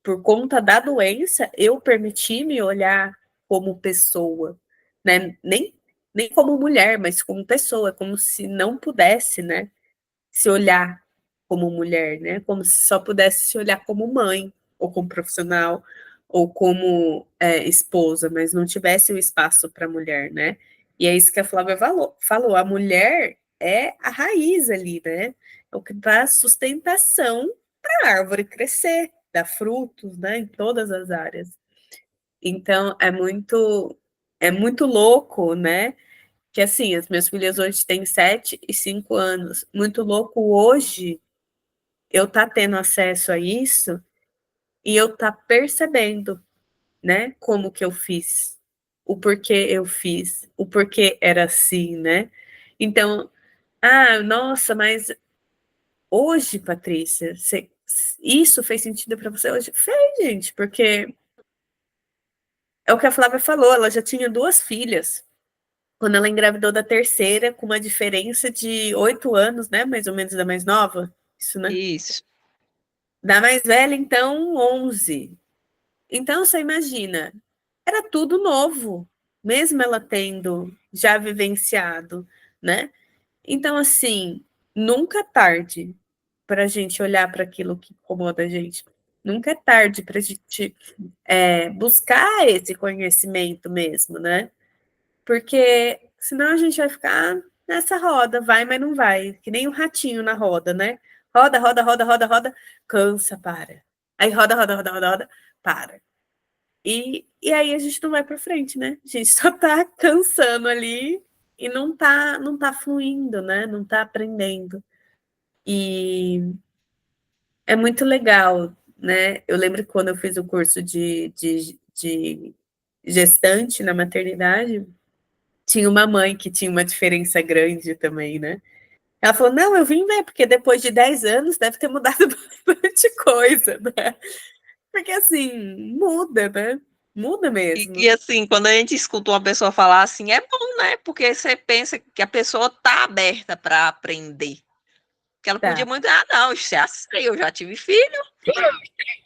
por conta da doença, eu permiti me olhar como pessoa, né? Nem como mulher, mas como pessoa, como se não pudesse, né? Se olhar como mulher, né? Como se só pudesse se olhar como mãe, ou como profissional, ou como esposa, mas não tivesse o espaço para a mulher, né? E é isso que a Flávia falou. A mulher é a raiz ali, né? É o que dá sustentação para a árvore crescer, dar frutos, né? Em todas as áreas. Então, é muito louco, né? Que assim, as minhas filhas hoje têm 7 e 5 anos. Muito louco hoje eu tá tendo acesso a isso e eu tá percebendo, né, como que eu fiz, o porquê eu fiz, o porquê era assim, né? Então, nossa, mas hoje, Patrícia, isso fez sentido para você hoje? Fez, gente, porque é o que a Flávia falou, ela já tinha 2 filhas. Quando ela engravidou da terceira, com uma diferença de 8 anos, né? Mais ou menos da mais nova. Isso, né? Isso. Da mais velha, então, 11. Então, você imagina, era tudo novo, mesmo ela tendo já vivenciado, né? Então, assim, nunca é tarde para a gente olhar para aquilo que incomoda a gente. Nunca é tarde para a gente buscar esse conhecimento mesmo, né? Porque senão a gente vai ficar nessa roda, vai, mas não vai, que nem um ratinho na roda, né? Roda, roda, roda, roda, roda, cansa, para. Aí roda, roda, roda, roda, roda, para. E aí a gente não vai para frente, né? A gente só tá cansando ali e não tá fluindo, né? Não tá aprendendo. E é muito legal, né? Eu lembro que quando eu fiz o curso de gestante na maternidade, tinha uma mãe que tinha uma diferença grande também, né? Ela falou: não, eu vim ver, porque depois de 10 anos deve ter mudado bastante coisa, né? Porque assim, muda, né? Muda E mesmo. assim, quando a gente escuta uma pessoa falar assim, é bom, né? Porque você pensa que a pessoa tá aberta para aprender. Que ela podia Tá. muito, ah, não, já sei, eu já tive filho,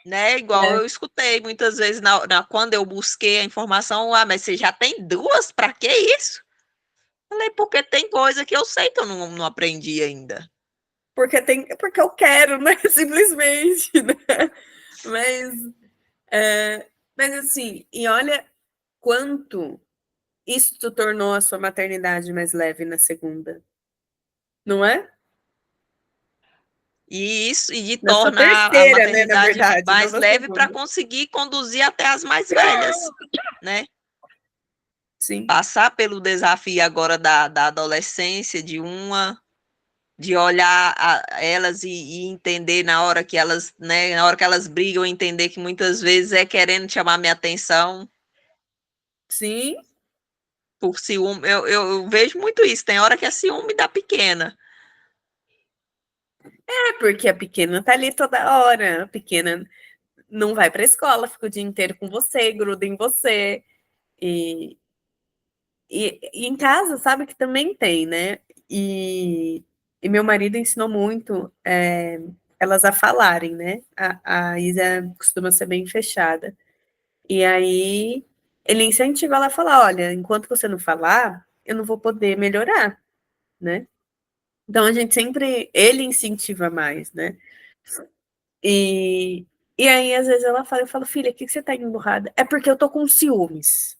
né? Igual É, eu escutei muitas vezes quando eu busquei a informação, ah, mas você já tem duas, para que isso? Falei, porque tem coisa que eu sei que eu não aprendi ainda. porque eu quero, né? Simplesmente, né? Mas, é, mas assim, e olha quanto isso tornou a sua maternidade mais leve na segunda, não é? E isso e de Na sua tornar a terceira, né? Na maternidade verdade, não mais na leve para segunda. conseguir conduzir até as mais velhas, né? Sim, Passar pelo desafio agora da adolescência, de olhar elas e entender na hora que elas, né, na hora que elas brigam, entender que muitas vezes é querendo chamar minha atenção sim. por ciúme. Eu vejo muito isso, tem hora que é ciúme da pequena. É porque a pequena tá ali toda hora. A pequena não vai para a escola, fica o dia inteiro com você, gruda em você. E, e em casa, sabe que também tem, né? E meu marido ensinou muito elas a falarem, né? A Isa costuma ser bem fechada. E aí ele incentiva ela a falar: olha, enquanto você não falar, eu não vou poder melhorar, né? Então a gente sempre, ele incentiva mais, né? E, e aí, às vezes, ela fala, eu falo, filha, o que você tá emburrada? É porque eu tô com ciúmes.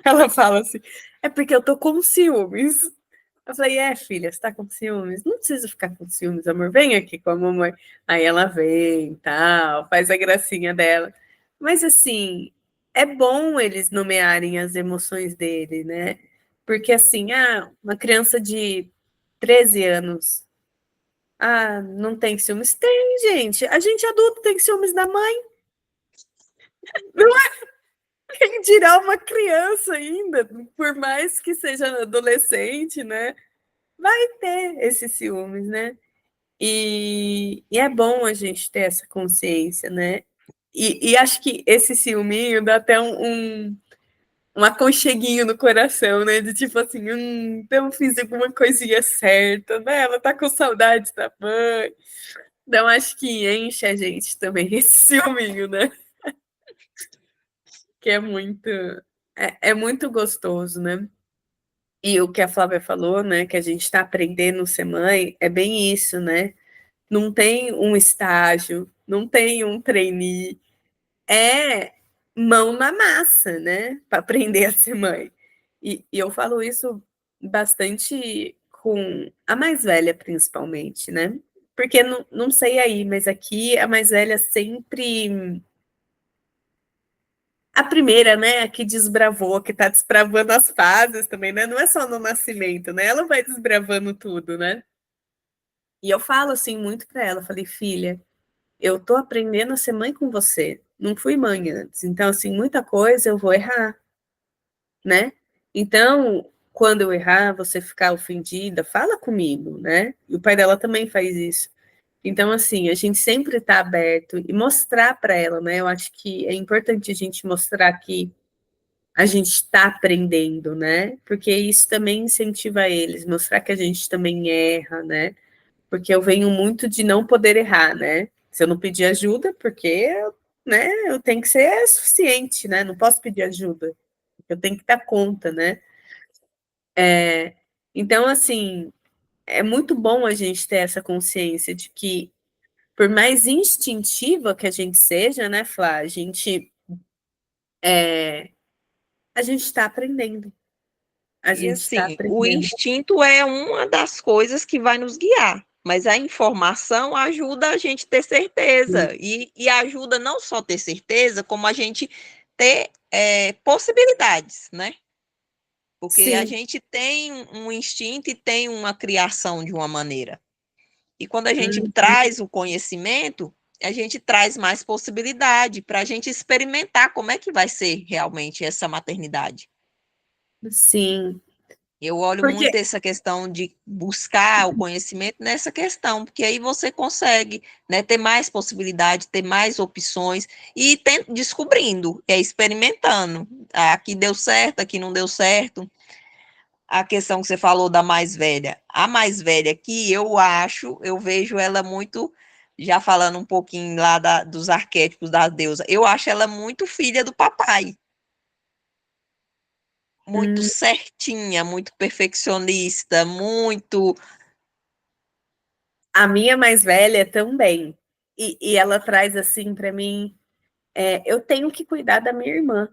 Ela fala assim, é porque eu tô com ciúmes. Eu falei, filha, você tá com ciúmes? Não precisa ficar com ciúmes, amor. Vem aqui com a mamãe. Aí ela vem, tal, faz a gracinha dela. Mas assim, é bom eles nomearem as emoções dele, né? Porque assim, uma criança de 13 anos, não tem ciúmes? Tem, gente. A gente adulto tem ciúmes da mãe. Não é quem dirá uma criança ainda, por mais que seja adolescente, né? Vai ter esses ciúmes, né? E é bom a gente ter essa consciência, né? E acho que esse ciúminho dá até um aconcheguinho no coração, né? De tipo assim, então eu fiz alguma coisinha certa, né? Ela tá com saudade da mãe. Então acho que enche a gente também esse ciúminho, né? Que é muito gostoso, né? E o que a Flávia falou, né? Que a gente está aprendendo ser mãe, é bem isso, né? Não tem um estágio, não tem um trainee, é mão na massa, né? Para aprender a ser mãe. E eu falo isso bastante com a mais velha, principalmente, né? Porque não sei aí, mas aqui a mais velha sempre. A primeira, né? A que desbravou, que tá desbravando as fases também, né? Não é só no nascimento, né? Ela vai desbravando tudo, né? E eu falo assim muito para ela, falei, filha, eu tô aprendendo a ser mãe com você. Não fui mãe antes. Então, assim, muita coisa eu vou errar, né? Então, quando eu errar, você ficar ofendida, fala comigo, né? E o pai dela também faz isso. Então, assim, a gente sempre está aberto e mostrar para ela, né? Eu acho que é importante a gente mostrar que a gente está aprendendo, né? Porque isso também incentiva eles, mostrar que a gente também erra, né? Porque eu venho muito de não poder errar, né? Se eu não pedir ajuda, porque, né, eu tenho que ser suficiente, né? Não posso pedir ajuda. Eu tenho que dar conta, né? Então, assim, é muito bom a gente ter essa consciência de que, por mais instintiva que a gente seja, né, Flá, a gente está aprendendo. A E gente está assim, o aprendendo. instinto é uma das coisas que vai nos guiar, mas a informação ajuda a gente ter certeza e ajuda não só ter certeza, como a gente ter possibilidades, né? Porque a Sim, gente tem um instinto e tem uma criação de uma maneira. E quando a gente traz o conhecimento, a gente traz mais possibilidade para a gente experimentar como é que vai ser realmente essa maternidade. Sim. Eu olho Porque muito essa questão de buscar o conhecimento nessa questão, porque aí você consegue, né, ter mais possibilidade, ter mais opções e descobrindo, experimentando. Aqui deu certo, aqui não deu certo. A questão que você falou da mais velha. A mais velha que eu vejo ela muito, já falando um pouquinho lá dos arquétipos da deusa, eu acho ela muito filha do papai. Muito certinha, muito perfeccionista, muito. a minha mais velha também. E ela traz assim para mim, eu tenho que cuidar da minha irmã.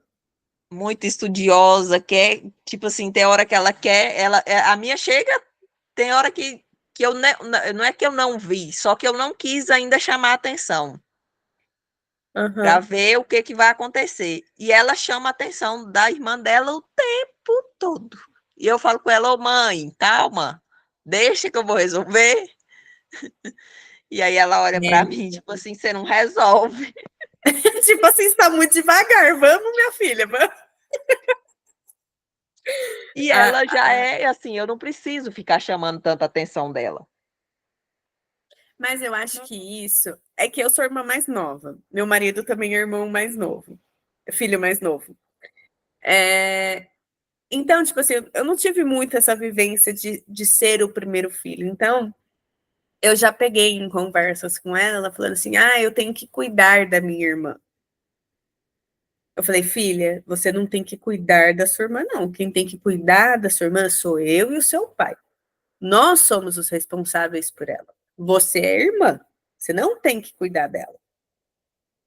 Muito estudiosa, quer, tipo assim, tem hora que ela quer, a minha chega, tem hora que eu não é que eu não vi, só que eu não quis ainda chamar a atenção para Uhum. ver o que vai acontecer. E ela chama a atenção da irmã dela o tempo todo. E eu falo com ela, ô mãe, calma, deixa que eu vou resolver. E aí ela olha para mim, tipo assim, você não resolve. Tipo assim, está muito devagar. Vamos, minha filha, vamos. E ela já é assim, eu não preciso ficar chamando tanta atenção dela. Mas eu acho que isso é que eu sou irmã mais nova. Meu marido também é irmão mais novo, filho mais novo. Então, tipo assim, eu não tive muito essa vivência de ser o primeiro filho. Então, eu já peguei em conversas com ela falando assim: eu tenho que cuidar da minha irmã. Eu falei, filha, você não tem que cuidar da sua irmã, não. Quem tem que cuidar da sua irmã sou eu e o seu pai. Nós somos os responsáveis por ela. Você é irmã. Você não tem que cuidar dela.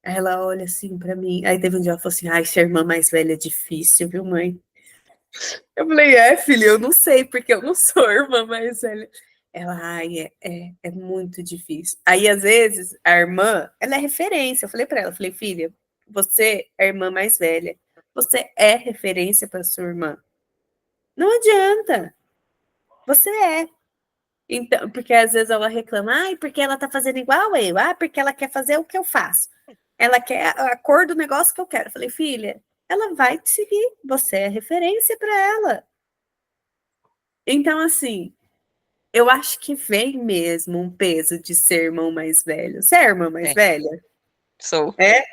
Aí ela olha assim pra mim. Aí teve um dia ela falou assim: ai, ser irmã mais velha é difícil, viu, mãe? Eu falei, filha, eu não sei, porque eu não sou irmã mais velha. Ela, ai, é muito difícil. Aí, às vezes, a irmã, ela é referência. Eu falei pra ela, falei, filha, você é a irmã mais velha. Você é referência para sua irmã. Não adianta. Você é. Então, porque às vezes ela reclama, porque ela tá fazendo igual eu, porque ela quer fazer o que eu faço. Ela quer a cor do negócio que eu quero. Eu falei, filha, ela vai te seguir. Você é referência para ela. Então, assim, eu acho que vem mesmo um peso de ser irmão mais velho. Você é irmã mais É, velha? sou. É?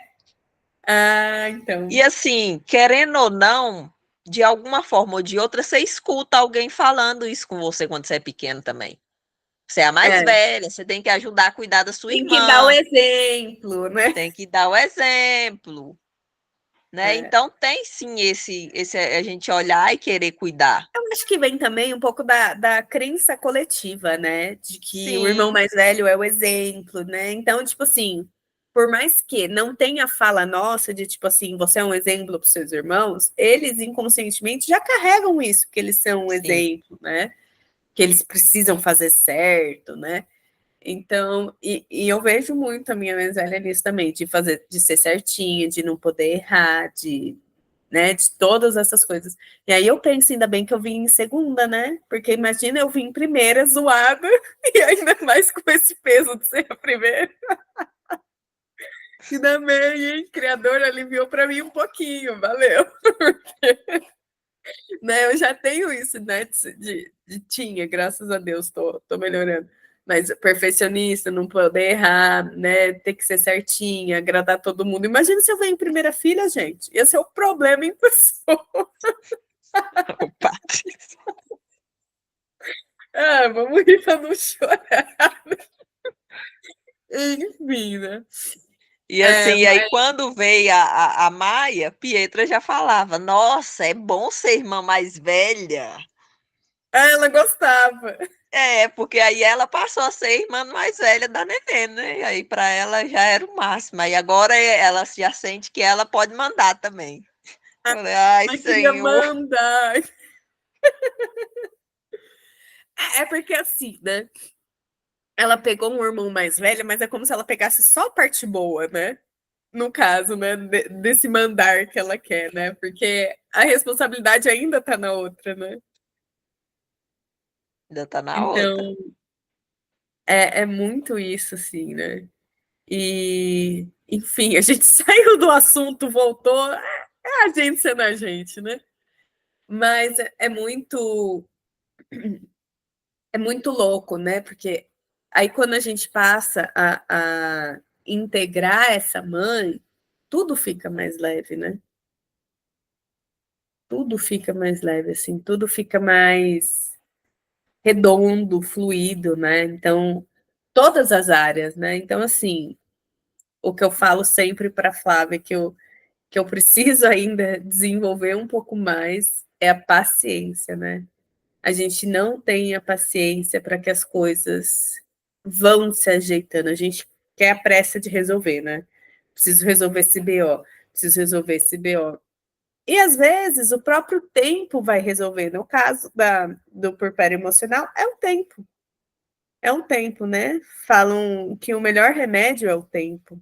Então. E assim, querendo ou não, de alguma forma ou de outra, você escuta alguém falando isso com você quando você é pequeno também. Você é a mais É. velha, você tem que ajudar a cuidar da sua Tem que dar o irmã, exemplo, né? tem que dar o exemplo, né? É. Então tem sim esse a gente olhar e querer cuidar. Eu acho que vem também um pouco da crença coletiva, né? De que o irmão Sim, mais velho é o exemplo, né? Então, tipo assim, por mais que não tenha fala nossa de tipo assim, você é um exemplo para os seus irmãos, eles inconscientemente já carregam isso, que eles são um sim. exemplo, né? Que eles precisam fazer certo, né? Então, e eu vejo muito a minha mais velha nisso também, de fazer, de ser certinha, de não poder errar, né, de todas essas coisas. E aí eu penso, ainda bem que eu vim em segunda, né? Porque imagina eu vim em primeira, zoada, e ainda mais com esse peso de ser a primeira. Ainda bem, hein? O criador aliviou para mim um pouquinho, valeu. Né, eu já tenho isso, né? Tinha, graças a Deus, tô melhorando. Mas perfeccionista, não poder errar, né? Ter que ser certinha, agradar todo mundo. Imagina se eu venho em primeira filha, gente. Esse é o problema em pessoa. Opa. Vamos rir pra não chorar. Enfim, né? E assim, aí quando veio a Maia, Pietra já falava: Nossa, é bom ser irmã mais velha. Ela gostava. Porque aí ela passou a ser irmã mais velha da Nenê, né? E aí para ela já era o máximo. Aí agora ela já sente que ela pode mandar também. Eu falei, ai, Ela queria Senhor. mandar. É porque assim, né? Ela pegou um irmão mais velho, mas é como se ela pegasse só a parte boa, né? No caso, né? Desse mandar que ela quer, né? Porque a responsabilidade ainda tá na outra, né? Ainda tá na outra. Então, é muito isso, assim, né? E, enfim, a gente saiu do assunto, voltou, é a gente sendo a gente, né? Mas é muito louco, né? Porque aí quando a gente passa a integrar essa mãe, tudo fica mais leve, né? Tudo fica mais leve, assim, tudo fica mais redondo, fluido, né? Então, todas as áreas, né? Então, assim, o que eu falo sempre para a Flávia, que eu preciso ainda desenvolver um pouco mais, é a paciência, né? A gente não tem a paciência para que as coisas vão se ajeitando. A gente quer a pressa de resolver, né? Preciso resolver esse BO, preciso resolver esse BO. E às vezes o próprio tempo vai resolver. No caso do porpério emocional, é o tempo. É um tempo, né? Falam que o melhor remédio é o tempo.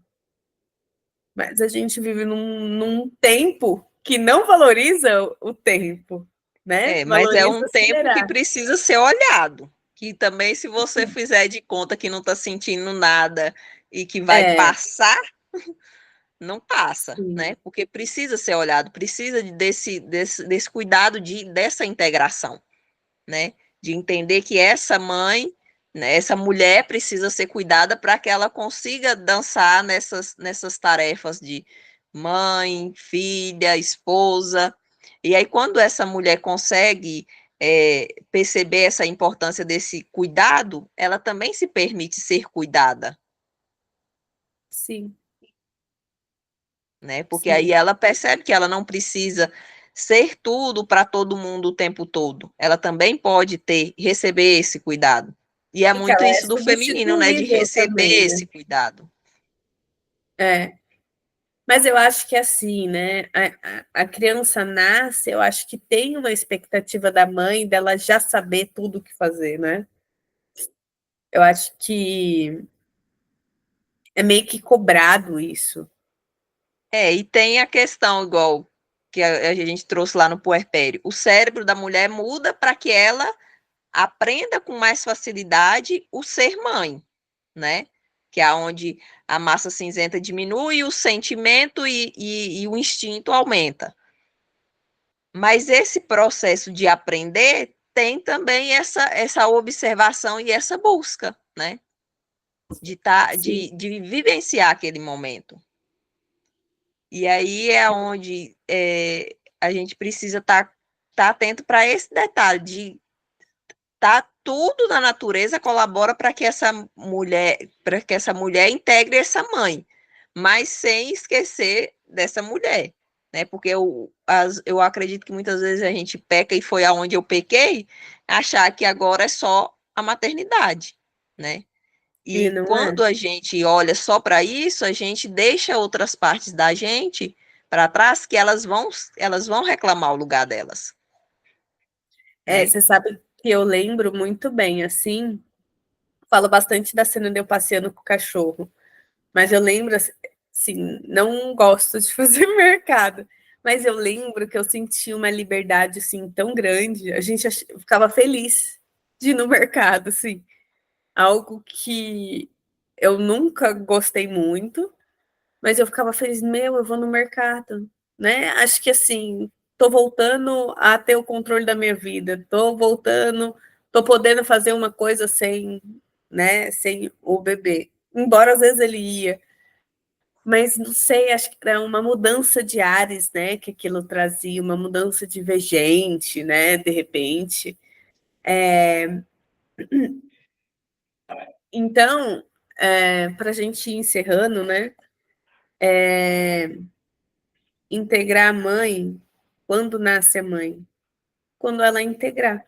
Mas a gente vive num tempo que não valoriza o tempo, né? Mas é Valoriza um tempo que acelerar. precisa ser olhado. Que também, se você fizer de conta que não está sentindo nada e que vai É, passar, não passa, sim, né? Porque precisa ser olhado, precisa desse cuidado dessa integração, né? De entender que essa mãe, né, essa mulher precisa ser cuidada para que ela consiga dançar nessas tarefas de mãe, filha, esposa. E aí, quando essa mulher consegue perceber essa importância desse cuidado, ela também se permite ser cuidada, sim, né? Porque aí sim. ela percebe que ela não precisa ser tudo para todo mundo o tempo todo. Ela também pode receber esse cuidado. E é E que muito ela é isso do feminino, né? De substituível receber também, né? esse cuidado. É. Mas eu acho que assim, né? A criança nasce, eu acho que tem uma expectativa da mãe dela já saber tudo o que fazer, né? Eu acho que é meio que cobrado isso. E tem a questão, igual que a gente trouxe lá no puerpério. O cérebro da mulher muda para que ela aprenda com mais facilidade o ser mãe, né? Que é onde a massa cinzenta diminui, o sentimento e o instinto aumenta. Mas esse processo de aprender tem também essa observação e essa busca, né? Sim. De vivenciar aquele momento. E aí é onde a gente precisa tá atento para esse detalhe de tudo na natureza colabora para que essa mulher integre essa mãe, mas sem esquecer dessa mulher, né? Porque eu acredito que muitas vezes a gente peca, e foi aonde eu pequei, achar que agora é só a maternidade, né? E E não quando é? a gente olha só para isso, a gente deixa outras partes da gente para trás que elas vão reclamar o lugar delas, É, né? você sabe que eu lembro muito bem, assim, falo bastante da cena de eu passeando com o cachorro, mas eu lembro, assim, não gosto de fazer mercado, mas eu lembro que eu senti uma liberdade, assim, tão grande, a gente ficava feliz de ir no mercado, assim, algo que eu nunca gostei muito, mas eu ficava feliz, meu, eu vou no mercado, né? Acho que assim, tô voltando a ter o controle da minha vida, tô voltando, tô podendo fazer uma coisa sem, né, sem o bebê. Embora às vezes ele ia, mas não sei, acho que era uma mudança de ares, né, que aquilo trazia, uma mudança de ver gente, né, de repente. Então, para a gente ir encerrando, né, integrar a mãe, quando nasce a mãe? Quando ela integrar,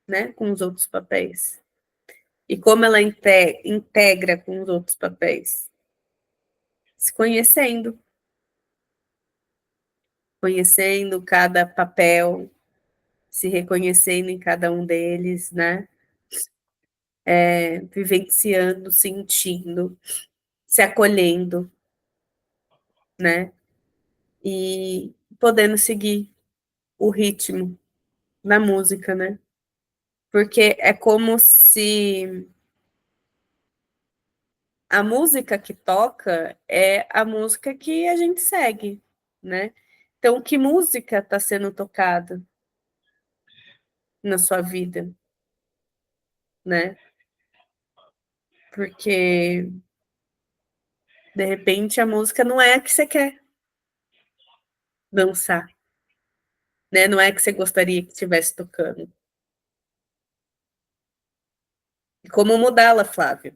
né, com os outros papéis. E como ela integra com os outros papéis? Se conhecendo, conhecendo cada papel, se reconhecendo em cada um deles, né? Vivenciando, sentindo, se acolhendo, né? E podendo seguir o ritmo da música, né? Porque é como se a música que toca é a música que a gente segue, né? Então, que música está sendo tocada na sua vida, né? Porque, de repente, a música não é a que você quer dançar, né? Não é a que você gostaria que estivesse tocando. E como mudá-la, Flávio?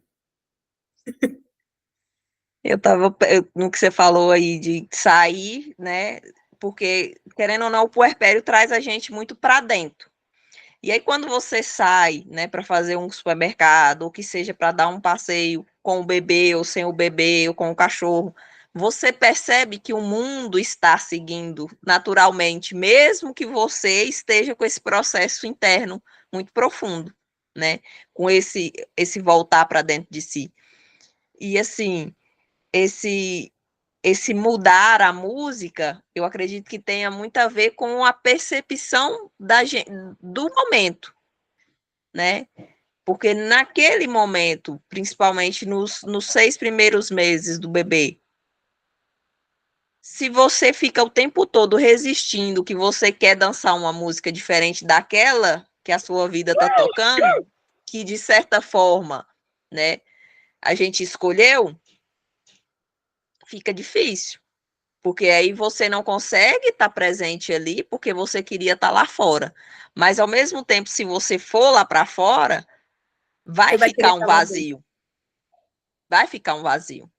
No que você falou aí de sair, né? Porque, querendo ou não, o puerpério traz a gente muito para dentro. E aí, quando você sai, né, para fazer um supermercado, ou que seja para dar um passeio com o bebê, ou sem o bebê, ou com o cachorro, você percebe que o mundo está seguindo naturalmente, mesmo que você esteja com esse processo interno muito profundo, né? Com esse voltar para dentro de si. E assim, esse esse mudar a música, eu acredito que tenha muito a ver com a percepção do momento, né? Porque naquele momento, principalmente nos 6 primeiros meses do bebê, se você fica o tempo todo resistindo que você quer dançar uma música diferente daquela que a sua vida está tocando, que de certa forma, né, a gente escolheu, fica difícil. Porque aí você não consegue estar presente ali porque você queria estar lá fora. Mas ao mesmo tempo, se você for lá para fora, Você vai vai querer ficar um estar lá dentro. vazio. Vai ficar um vazio.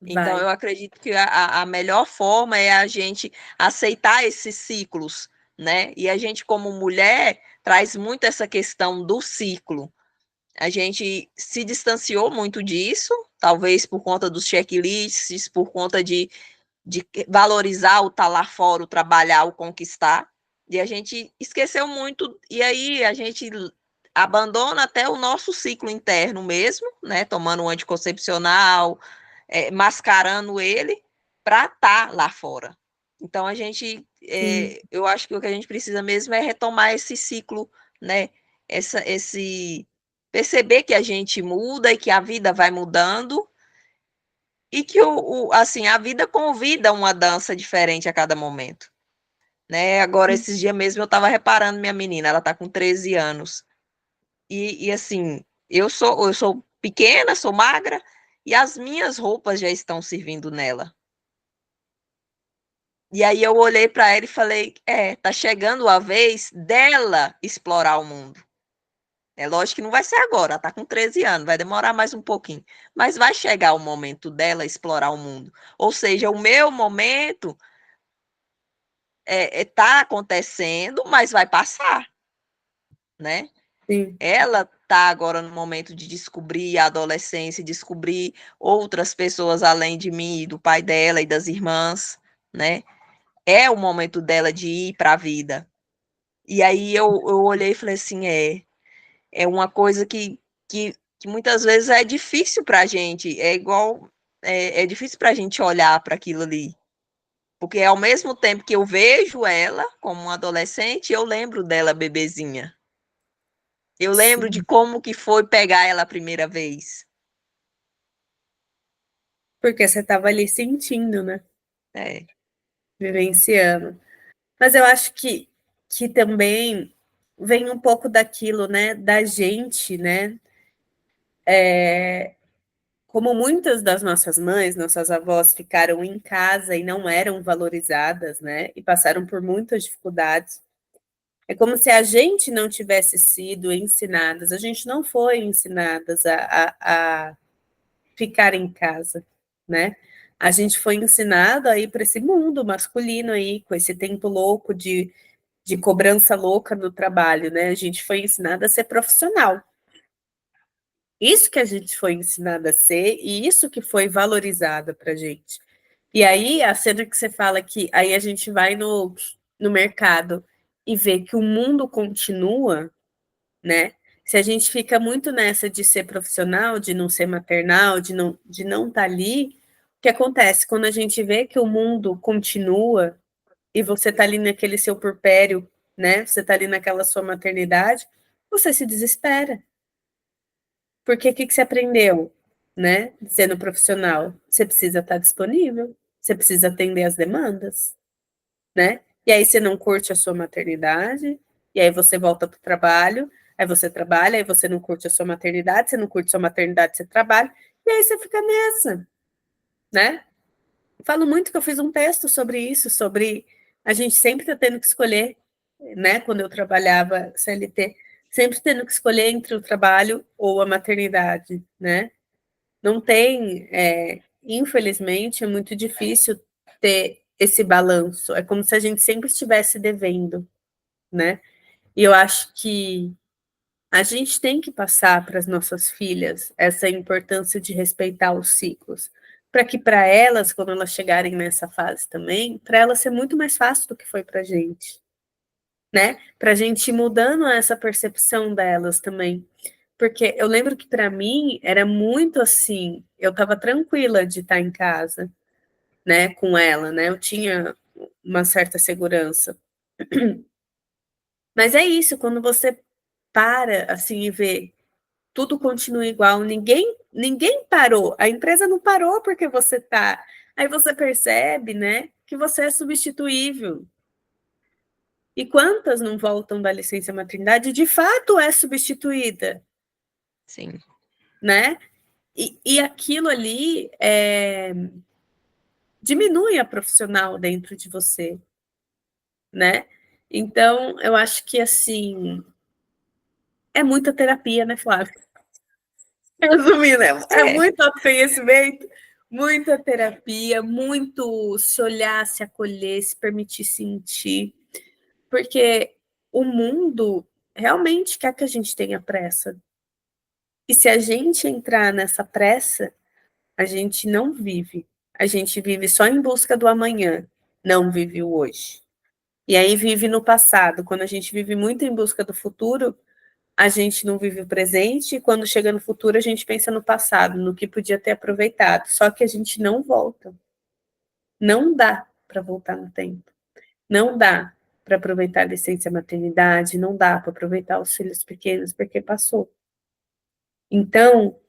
Então, Vai. eu acredito que a melhor forma é a gente aceitar esses ciclos, né? E a gente, como mulher, traz muito essa questão do ciclo. A gente se distanciou muito disso, talvez por conta dos checklists, por conta de valorizar o estar lá fora, o trabalhar, o conquistar. E a gente esqueceu muito, e aí a gente abandona até o nosso ciclo interno mesmo, né? Tomando um anticoncepcional, mascarando ele para estar lá fora. Então a gente, eu acho que o que a gente precisa mesmo é retomar esse ciclo, né? Esse perceber que a gente muda e que a vida vai mudando e que assim, a vida convida uma dança diferente a cada momento, né? Agora, esses dias mesmo, eu estava reparando minha menina, ela está com 13 anos, e assim, eu sou pequena, sou magra, e as minhas roupas já estão servindo nela. E aí eu olhei para ela e falei, tá chegando a vez dela explorar o mundo. É lógico que não vai ser agora, ela tá com 13 anos, vai demorar mais um pouquinho. Mas vai chegar o momento dela explorar o mundo. Ou seja, o meu momento tá acontecendo, mas vai passar, né? Sim. Ela tá agora no momento de descobrir a adolescência, descobrir outras pessoas além de mim, do pai dela e das irmãs, né? É o momento dela de ir para a vida. E aí eu olhei e falei assim, é uma coisa que muitas vezes é difícil para a gente, é igual, é difícil para a gente olhar para aquilo ali, porque ao mesmo tempo que eu vejo ela como uma adolescente, eu lembro dela bebezinha. Eu lembro de Sim. como que foi pegar ela a primeira vez. Porque você estava ali sentindo, né? É, Vivenciando. Mas eu acho que também vem um pouco daquilo, né? Da gente, né? Como muitas das nossas mães, nossas avós ficaram em casa e não eram valorizadas, né? E passaram por muitas dificuldades. É como se a gente não tivesse sido ensinadas, a gente não foi ensinadas a ficar em casa, né? A gente foi ensinado a ir para esse mundo masculino aí, com esse tempo louco de cobrança louca no trabalho, né? A gente foi ensinado a ser profissional. Isso que a gente foi ensinado a ser e isso que foi valorizado para gente. E aí, a cena que você fala que aí a gente vai no mercado e vê que o mundo continua, né? Se a gente fica muito nessa de ser profissional, de não ser maternal, de não estar ali, o que acontece quando a gente vê que o mundo continua e você está ali naquele seu porpério, né? Você está ali naquela sua maternidade, você se desespera. Porque o que você aprendeu? né? Sendo profissional, você precisa estar disponível, você precisa atender as demandas, né? E aí você não curte a sua maternidade, e aí você volta para o trabalho, aí você trabalha, aí você não curte a sua maternidade, você não curte a sua maternidade, você trabalha, e aí você fica nessa, né? Falo muito que eu fiz um texto sobre isso, sobre a gente sempre tá tendo que escolher, né? Quando eu trabalhava CLT, sempre tendo que escolher entre o trabalho ou a maternidade, né? Não tem, infelizmente, é muito difícil ter esse balanço. É como se a gente sempre estivesse devendo, né? E eu acho que a gente tem que passar para as nossas filhas essa importância de respeitar os ciclos, para que para elas, quando elas chegarem nessa fase também, para elas ser muito mais fácil do que foi para a gente, né? Para a gente ir mudando essa percepção delas também. Porque eu lembro que para mim era muito assim, eu estava tranquila de estar em casa, né, com ela, né? Eu tinha uma certa segurança. Mas é isso, quando você para assim e vê tudo continua igual, ninguém parou, a empresa não parou porque você tá. Aí você percebe, né, que você é substituível. E quantas não voltam da licença maternidade de fato é substituída, Sim. né? E aquilo ali diminui a profissional dentro de você, né? Então, eu acho que assim é muita terapia, né, Flávia? Resumindo, é É, muito autoconhecimento, muita terapia, muito se olhar, se acolher, se permitir sentir, porque o mundo realmente quer que a gente tenha pressa. E se a gente entrar nessa pressa, a gente não vive. A gente vive só em busca do amanhã, não vive o hoje. E aí vive no passado. Quando a gente vive muito em busca do futuro, a gente não vive o presente e quando chega no futuro a gente pensa no passado, no que podia ter aproveitado. Só que a gente não volta. Não dá para voltar no tempo. Não dá para aproveitar a licença maternidade, não dá para aproveitar os filhos pequenos porque passou. Então,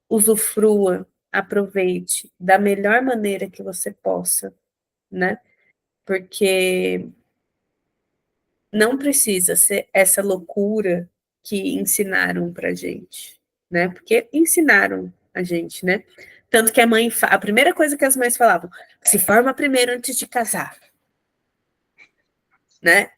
usufrua, aproveite da melhor maneira que você possa, né? Porque não precisa ser essa loucura que ensinaram pra gente, né? Porque ensinaram a gente, né? Tanto que a primeira coisa que as mães falavam, se forma primeiro antes de casar, né?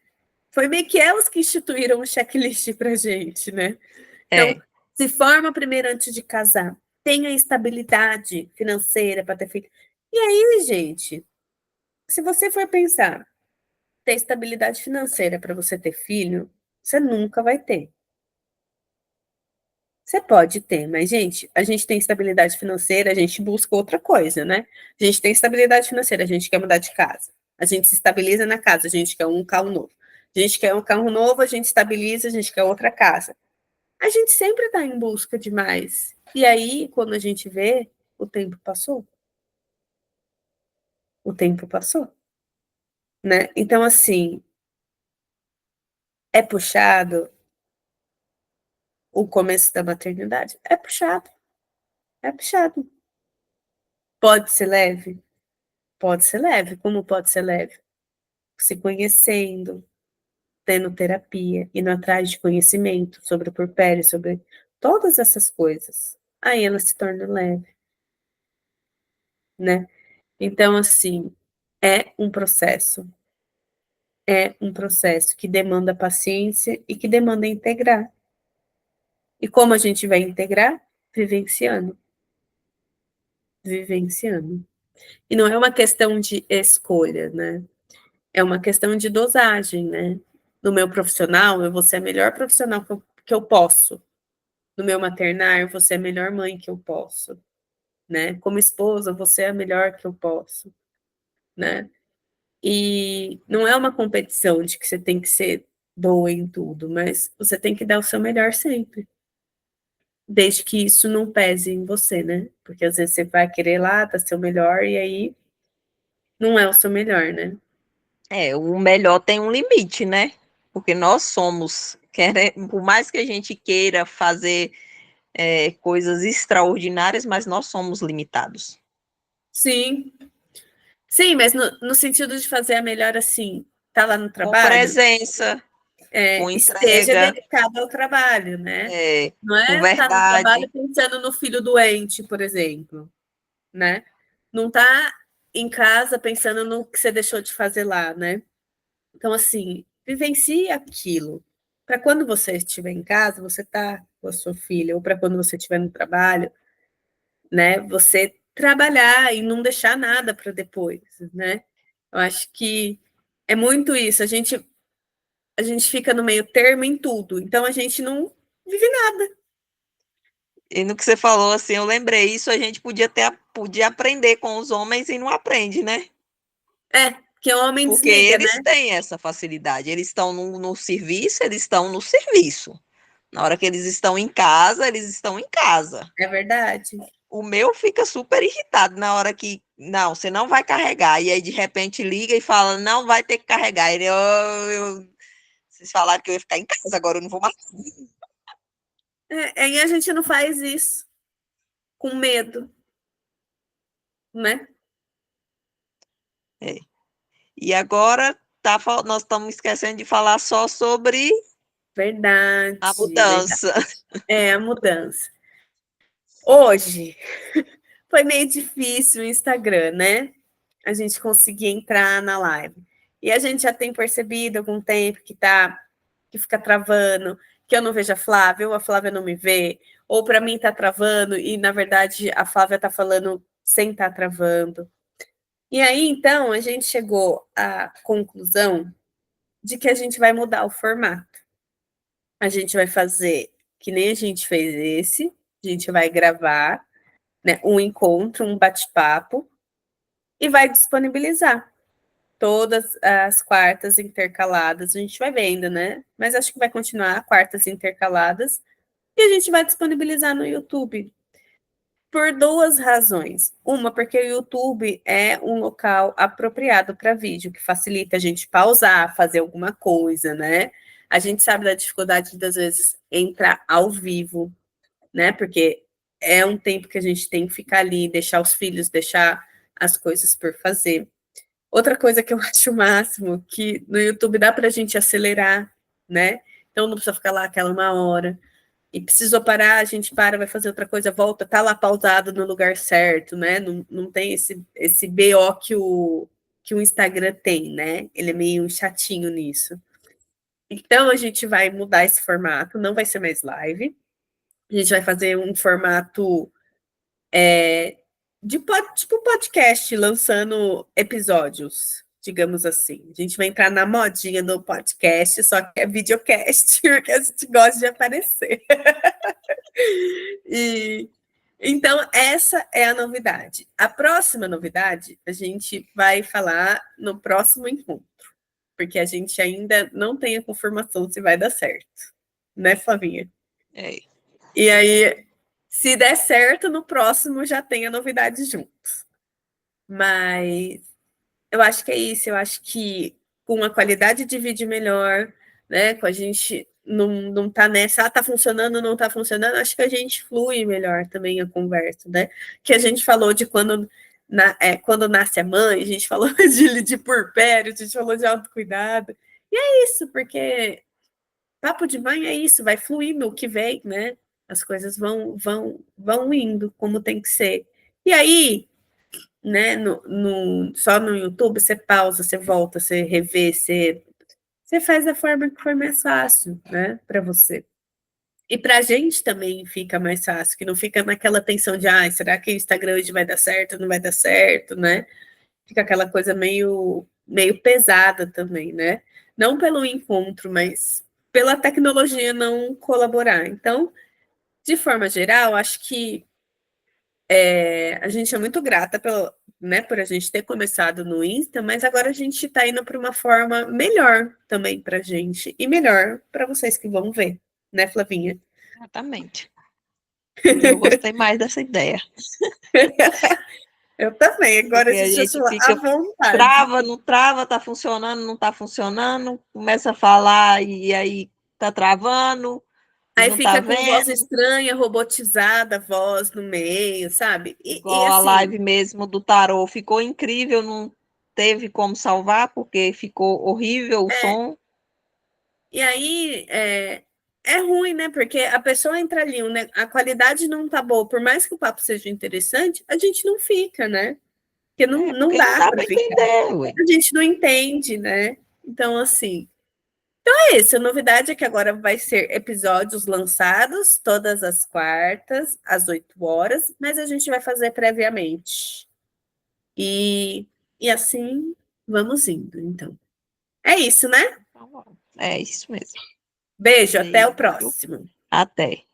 Foi meio que elas que instituíram o checklist pra gente, né? Então, é. se forma primeiro antes de casar, tenha estabilidade financeira para ter filho. E aí, gente, se você for pensar, ter estabilidade financeira para você ter filho, você nunca vai ter. Você pode ter, mas, gente, a gente tem estabilidade financeira, a gente busca outra coisa, né? A gente tem estabilidade financeira, a gente quer mudar de casa. A gente se estabiliza na casa, a gente quer um carro novo. A gente quer um carro novo, a gente estabiliza, a gente quer outra casa. A gente sempre está em busca de mais. E aí, quando a gente vê, o tempo passou. O tempo passou, né? Então, assim, é puxado o começo da maternidade? É puxado, é puxado. Pode ser leve? Pode ser leve. Como pode ser leve? Se conhecendo, tendo terapia, indo atrás de conhecimento sobre o puerpério, sobre todas essas coisas. Aí ela se torna leve, né? Então, assim, é um processo que demanda paciência e que demanda integrar. E como a gente vai integrar? Vivenciando, vivenciando. E não é uma questão de escolha, né? É uma questão de dosagem, né? No meu profissional, eu vou ser a melhor profissional que eu posso. No meu maternar, eu vou ser a melhor mãe que eu posso, né? Como esposa, eu vou ser a melhor que eu posso, né? E não é uma competição de que você tem que ser boa em tudo, mas você tem que dar o seu melhor sempre. Desde que isso não pese em você, né? Porque às vezes você vai querer lá, dar seu melhor, e aí não é o seu melhor, né? É, o melhor tem um limite, né? Porque nós somos, por mais que a gente queira fazer coisas extraordinárias, mas nós somos limitados. Sim. Sim, mas no sentido de fazer a melhor assim, tá lá no Com trabalho, presença, com esteja entrega, dedicado ao trabalho, né? Não com é estar no verdade. trabalho pensando no filho doente, por exemplo, né? Não tá em casa pensando no que você deixou de fazer lá, né? Então, assim, vivencie aquilo. Para quando você estiver em casa, você tá com a sua filha, ou para quando você estiver no trabalho, né? Você trabalhar e não deixar nada para depois, né? Eu acho que é muito isso. A gente fica no meio termo em tudo, então a gente não vive nada. E no que você falou, assim, eu lembrei, isso a gente podia aprender com os homens e não aprende, né? Que o homem Porque desliga, né? eles têm essa facilidade. Eles estão no serviço, eles estão no serviço. Na hora que eles estão em casa, eles estão em casa. É verdade. O meu fica super irritado na hora que, não, você não vai carregar. E aí, de repente, liga e fala, não vai ter que carregar. Ele, vocês falaram que eu ia ficar em casa, agora eu não vou mais. E a gente não faz isso com medo, né? E agora nós estamos esquecendo de falar só sobre Verdade, a verdade. mudança. A mudança. Hoje foi meio difícil o Instagram, né? A gente conseguir entrar na live. E a gente já tem percebido algum tempo que fica travando, que eu não vejo a Flávia, ou a Flávia não me vê, ou para mim tá travando e na verdade a Flávia tá falando sem estar travando. E aí então a gente chegou à conclusão de que a gente vai mudar o formato. A gente vai fazer que nem a gente fez esse, a gente vai gravar, né, um encontro, um bate-papo e vai disponibilizar todas as quartas intercaladas. A gente vai vendo, né? Mas acho que vai continuar quartas intercaladas e a gente vai disponibilizar no YouTube. Por duas razões. Uma, porque o YouTube é um local apropriado para vídeo, que facilita a gente pausar, fazer alguma coisa, né? A gente sabe da dificuldade das vezes entrar ao vivo, né? Porque é um tempo que a gente tem que ficar ali, deixar os filhos, deixar as coisas por fazer. Outra coisa que eu acho o máximo, que no YouTube dá para a gente acelerar, né? Então não precisa ficar lá aquela 1 hora. E precisou parar, a gente para, vai fazer outra coisa, volta, tá lá pausado no lugar certo, né? Não tem esse BO que o Instagram tem, né? Ele é meio chatinho nisso. Então a gente vai mudar esse formato, não vai ser mais live. A gente vai fazer um formato tipo podcast, lançando episódios, digamos assim. A gente vai entrar na modinha do podcast, só que é videocast, porque a gente gosta de aparecer. E então essa é a novidade. A próxima novidade a gente vai falar no próximo encontro, porque a gente ainda não tem a confirmação se vai dar certo, né, Flavinha? E aí, se der certo, no próximo já tem a novidade juntos. Mas eu acho que é isso, eu acho que com uma qualidade de vídeo melhor, né? Com a gente não tá nessa, tá funcionando, não tá funcionando, acho que a gente flui melhor também a conversa, né? Que a gente falou de quando nasce a mãe, a gente falou de puerpério, a gente falou de autocuidado. E é isso, porque papo de mãe é isso, vai fluindo o que vem, né? As coisas vão indo como tem que ser. E aí, né, só no YouTube, você pausa, você volta, você revê, você faz da forma que for mais fácil, né, para você. E para a gente também fica mais fácil, que não fica naquela tensão de, será que o Instagram hoje vai dar certo, não vai dar certo, né? Fica aquela coisa meio pesada também, né? Não pelo encontro, mas pela tecnologia não colaborar. Então, de forma geral, acho que a gente é muito grata por a gente ter começado no Insta, mas agora a gente está indo para uma forma melhor também para a gente e melhor para vocês que vão ver, né, Flavinha? Exatamente. Eu gostei mais dessa ideia. Eu também, agora Porque a a gente gente deixa à fica vontade. trava, não trava, tá funcionando, não tá funcionando, começa a falar e aí tá travando. Aí não tá fica com voz vendo? estranha, robotizada, voz no meio, sabe? E Igual a assim, live mesmo do tarô, ficou incrível, não teve como salvar, porque ficou horrível o som. e aí é ruim, né? Porque a pessoa entra ali, né? A qualidade não tá boa, por mais que o papo seja interessante, a gente não fica, né? Porque É, não porque não dá dá para para ficar. entender, ué. A gente não entende, né? Então, assim, é isso. A novidade é que agora vai ser episódios lançados todas as quartas, às 8 horas, mas a gente vai fazer previamente. E, e assim vamos indo, então. É isso, né? Então, é isso mesmo. Beijo, até o Beijo. próximo. Até.